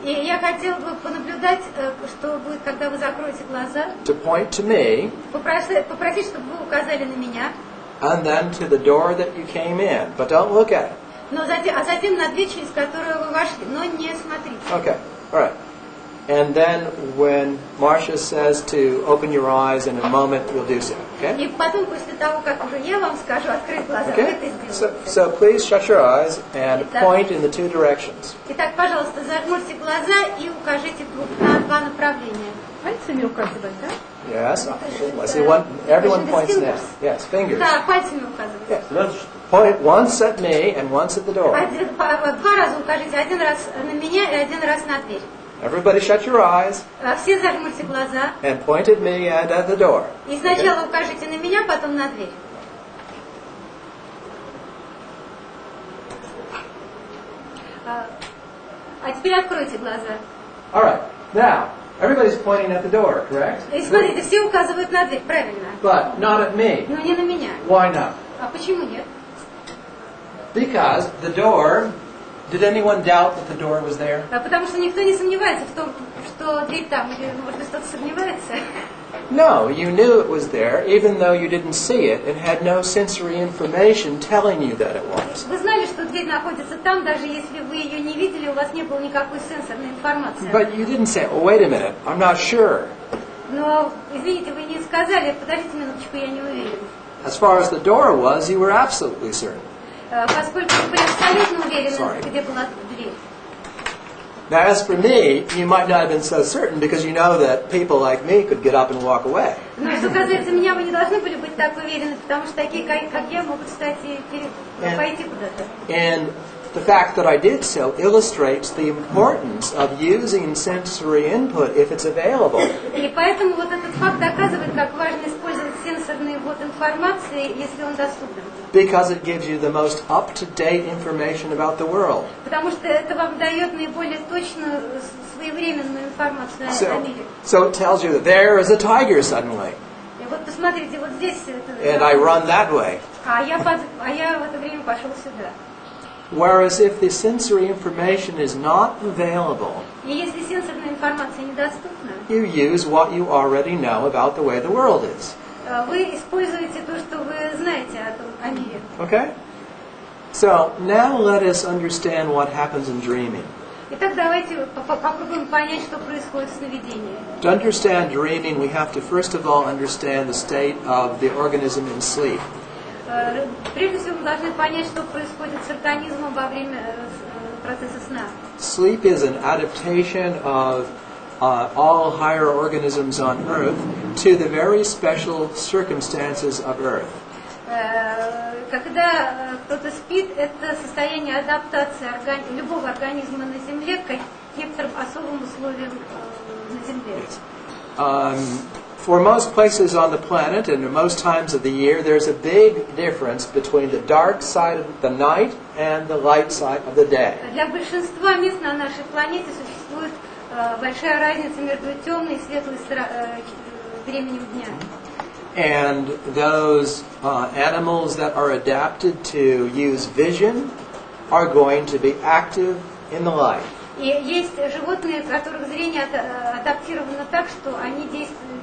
И я хотела бы понаблюдать, что будет, когда вы закроете глаза. to point to me, Попросить, чтобы вы указали на меня. and then to the door that you came in, but don't look at it. Затем на дверь, через которую вы вошли, но не смотрите. Okay, all right. And then when Marcia says to open your eyes in a moment, you'll do so, okay? И потом, после того, как уже я вам скажу открыть глаза, вы это сделаете. So please shut your eyes and point in the two directions. Итак, пожалуйста, зажмурьте глаза и укажите на два направления. Пальцами указывать, да? Yes, I see one. Everyone points now. Yes, fingers. Да, пальцами указывайте. Yes. Point once at me and once at the door. Два раза укажите, один раз на меня и один раз на дверь. Everybody shut your eyes Все зажмурьте глаза. and point at me and at the door. И сначала укажите на меня, потом на дверь. А теперь откройте глаза. All right. Now, Everybody's pointing at the door, correct? И смотрите, все указывают на дверь, правильно? But not at me. Но не на меня. Why not? А почему нет? Because the door, did anyone doubt that the door was there? Потому что никто не сомневается в том, что дверь там, или, может быть, кто-то сомневается. No, you knew it was there, even though you didn't see it and had no sensory information telling you that it was. Вы знали, что дверь находится там, даже если вы ее не видели, у вас не было никакой сенсорной информации. But you didn't say, oh, wait a minute, I'm not sure. Но, извините, вы не сказали, подождите минуточку, я не уверен. As far as the door was, you were absolutely certain. Поскольку вы были абсолютно уверены, где была дверь. Now, as for me, you might not have been so certain because you know that people like me could get up and walk away. Но что касается меня, вы не должны были быть так уверены, потому что такие, как я, могут встать и пойти куда-то. And the fact that I did so illustrates the importance of using sensory input if it's available. И поэтому вот этот факт доказывает, как важно использовать сенсорный ввод информации, если он доступен. Because it gives you the most up-to-date information about the world. Потому что это вам дает наиболее точную, своевременную информацию о мире. So it tells you that there is a tiger suddenly. И вот посмотрите, вот здесь And I run that way. А я в это время пошел сюда. Whereas if the sensory information is not available, И если сенсорная информация недоступна, you use what you already know about the way the world is. Вы используете то, что вы знаете о мире. Okay? So now let us understand what happens in dreaming. Итак, давайте попробуем понять, что происходит в сновидении. To understand dreaming, we have to first of all understand the state of the organism in sleep. Прежде всего, мы должны понять, что происходит с организмом во время процесса сна. Sleep is an adaptation of all higher organisms on Earth to the very special circumstances of Earth. Когда кто-то спит, это состояние адаптации любого организма на Земле к некоторым особым условиям на Земле. For most places on the planet and most times of the year, there's a big difference between the dark side of the night and the light side of the day. Для большинства мест на нашей планете существует большая разница между темной и светлой временем дня. And those animals that are adapted to use vision are going to be active in the light. И есть животные, у которых зрение адаптировано так, что они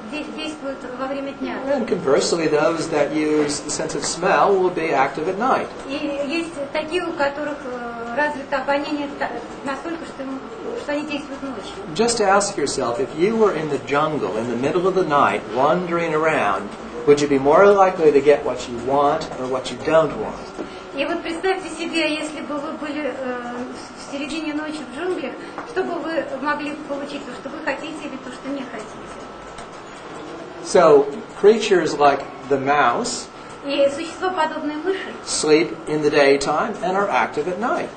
действуют во время дня. And conversely, those that use the sense of smell will be active at night. И есть такие, у которых развито обоняние настолько, что они действуют ночью. Just ask yourself, if you were in the jungle in the middle of the night, wandering around, would you be more likely to get what you want or what you don't want? И вот представьте себе, если бы вы были в середине ночи в джунглях, что бы вы могли получить, то, что вы хотите, или то, что не хотите. So, creatures like the mouse И существа, подобные мыши, sleep in the daytime and are active at night.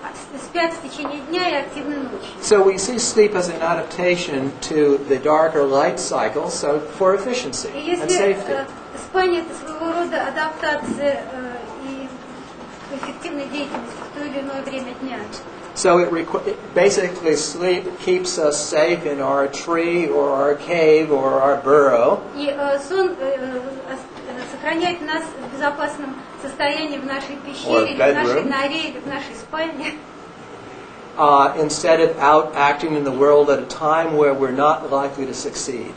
Спят в течение дня и активны ночью. So we see sleep as an adaptation to the dark or light cycle, so for efficiency and safety. Спание это своего рода адаптация и эффективной деятельности в то или иное время дня. So it basically sleep keeps us safe in our tree or our cave or our burrow. И сон сохраняет нас в безопасном состоянии в нашей пещере, или в нашей норе, или в нашей спальне. Instead of out acting in the world at a time where we're not likely to succeed.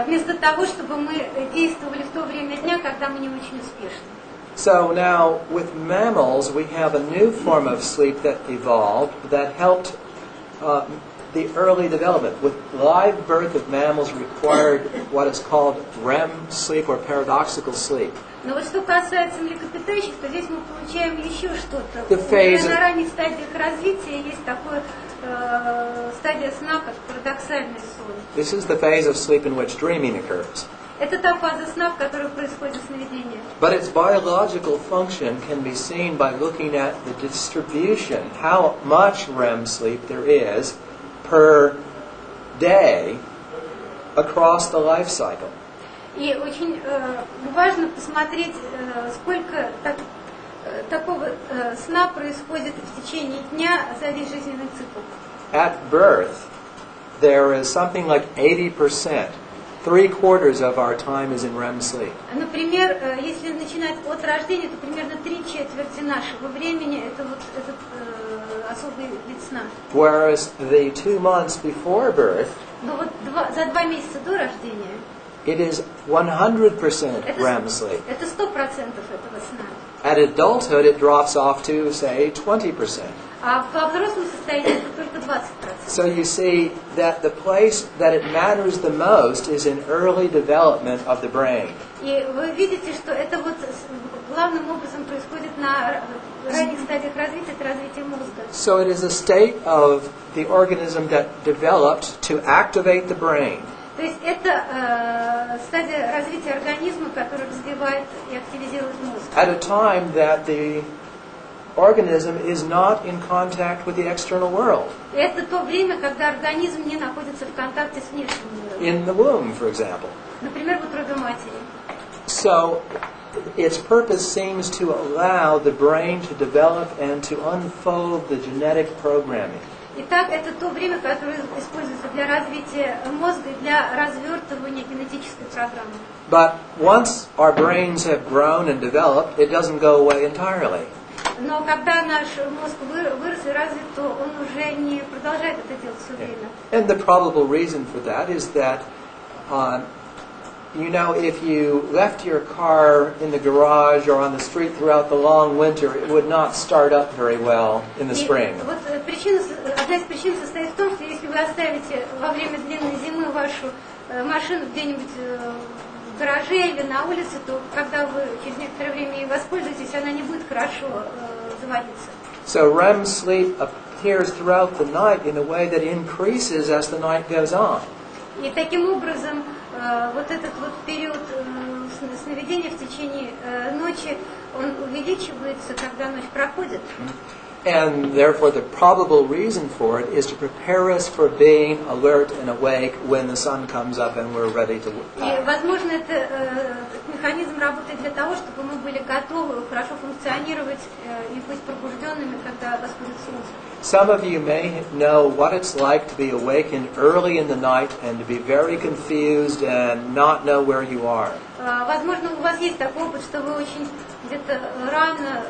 Вместо того, чтобы мы действовали в то время дня, когда мы не очень успешны. So now, with mammals, we have a new form of sleep that evolved that helped the early development. With live birth of mammals required what is called REM sleep or paradoxical sleep. Но вот что касается млекопитающих, то здесь мы получаем еще что-то. Уже на ранних стадиях развития есть такое стадия сна, как парадоксальный сон. This is the phase of sleep in which dreaming occurs. Это та фаза сна, в которой происходит сновидение. But its biological function can be seen by looking at the distribution, how much REM sleep there is per day across the life cycle. И очень важно посмотреть, сколько такого сна происходит в течение дня за весь жизненный цикл. At birth, there is something like 80%. 3/4 of our time is in REM sleep. Например, если начинать от рождения, то примерно 3/4 нашего времени это вот этот особый вид сна. Whereas the 2 months before birth, Но вот за 2 месяца до рождения it is 100% REM sleep. это 100% этого сна. At adulthood, it drops off to, say, 20%. А во взрослом состоянии это только 20%. So you see that the place that it matters the most is in early development of the brain. И вы видите, что это вот главным образом происходит на ранних стадиях развития, это развитие мозга. So it is a state of the organism that developed to activate the brain. То есть это стадия развития организма, которая развивает и активизирует мозг. At a time that the organism is not in contact with the external world. Это то время, когда организм не находится в контакте с внешним миром. In the womb, for example. Например, в утробе матери. So its purpose seems to allow the brain to develop and to unfold the genetic programming. Итак, это то время, которое используется для развития мозга и для развертывания генетической программы. But once our brains have grown and developed, it doesn't go away entirely. Но когда наш мозг вырос и развит, то он уже не продолжает это делать все время. And the probable reason for that is that, if you left your car in the garage or on the street throughout the long winter, it would not start up very well in the spring. Вот одна из причин состоит в том, что если вы оставите во время длинной зимы вашу машину где-нибудь в гараже или на улице, то когда вы через некоторое время ей воспользуетесь, она не будет хорошо заводиться. So REM sleep appears throughout the night in a way that increases as the night goes on. И таким образом вот этот вот период сновидения в течение ночи, он увеличивается, когда ночь проходит. And therefore the probable reason for it is to prepare us for being alert and awake when the sun comes up and we're ready to И, возможно, этот механизм работает для того, чтобы мы были готовы хорошо функционировать и быть пробужденными, когда восходит солнце. Some of you may know what it's like to be awakened early in the night and to be very confused and not know where you are. Возможно, у вас есть такой опыт, что вы очень где-то рано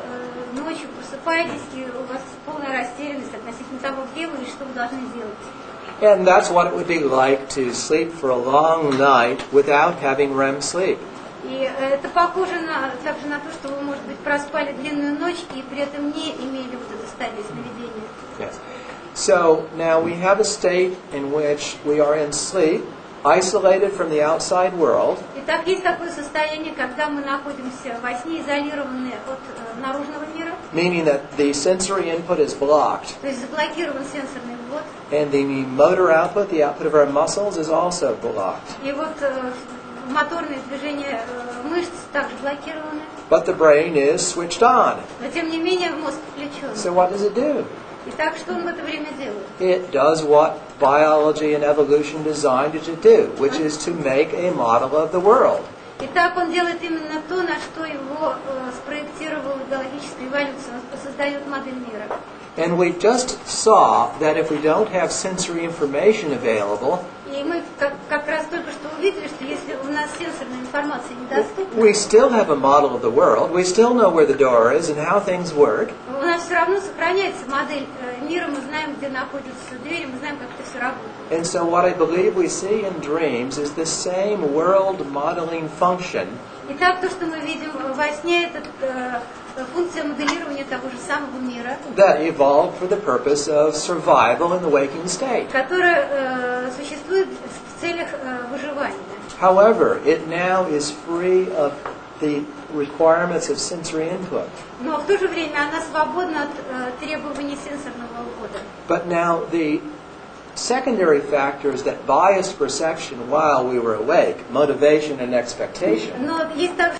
ночью просыпаетесь, и у вас полная растерянность относительно того, где вы и что вы должны делать. And that's what it would be like to sleep for a long night without having REM sleep. И это похоже также на то, что вы, может быть, проспали длинную ночь и при этом не имели вот этой стадии сновидения. Yes. So now we have a state in which we are in sleep, isolated from the outside world. Итак, есть такое состояние, когда мы находимся во сне, изолированные от наружного мира. Meaning that the sensory input is blocked. То есть заблокирован сенсорный ввод. And the motor output, the output of our muscles, is also blocked. И вот моторные движения мышц также блокированы. But the brain is switched on. Но тем не менее мозг включен. So what does it do? Итак, что он в это время делает? It does what biology and evolution designed it to do, which is to make a model of the world. Итак, он делает именно то, на что его спроектировала биологическая эволюция. Он создает модель мира. And we just saw that if we don't have sensory information available, И мы как раз только что увидели, что если у нас сенсорная информация недоступна, we still have a model of the world. We still know where the door is and how things work. у нас все равно сохраняется модель мира, мы знаем, где находятся двери, мы знаем, как это все работает. And so what I believe we see in dreams is the same world modeling function. Итак, то, что мы видим во сне, это функция моделирования того же самого мира, That evolved for the purpose of survival in the waking state. которая существует в целях выживания. However, it now is free of the requirements of sensory input. Но в то же время она свободна от требований сенсорного ввода. But now the secondary factors that biased perception while we were awake, motivation and expectation, Но есть также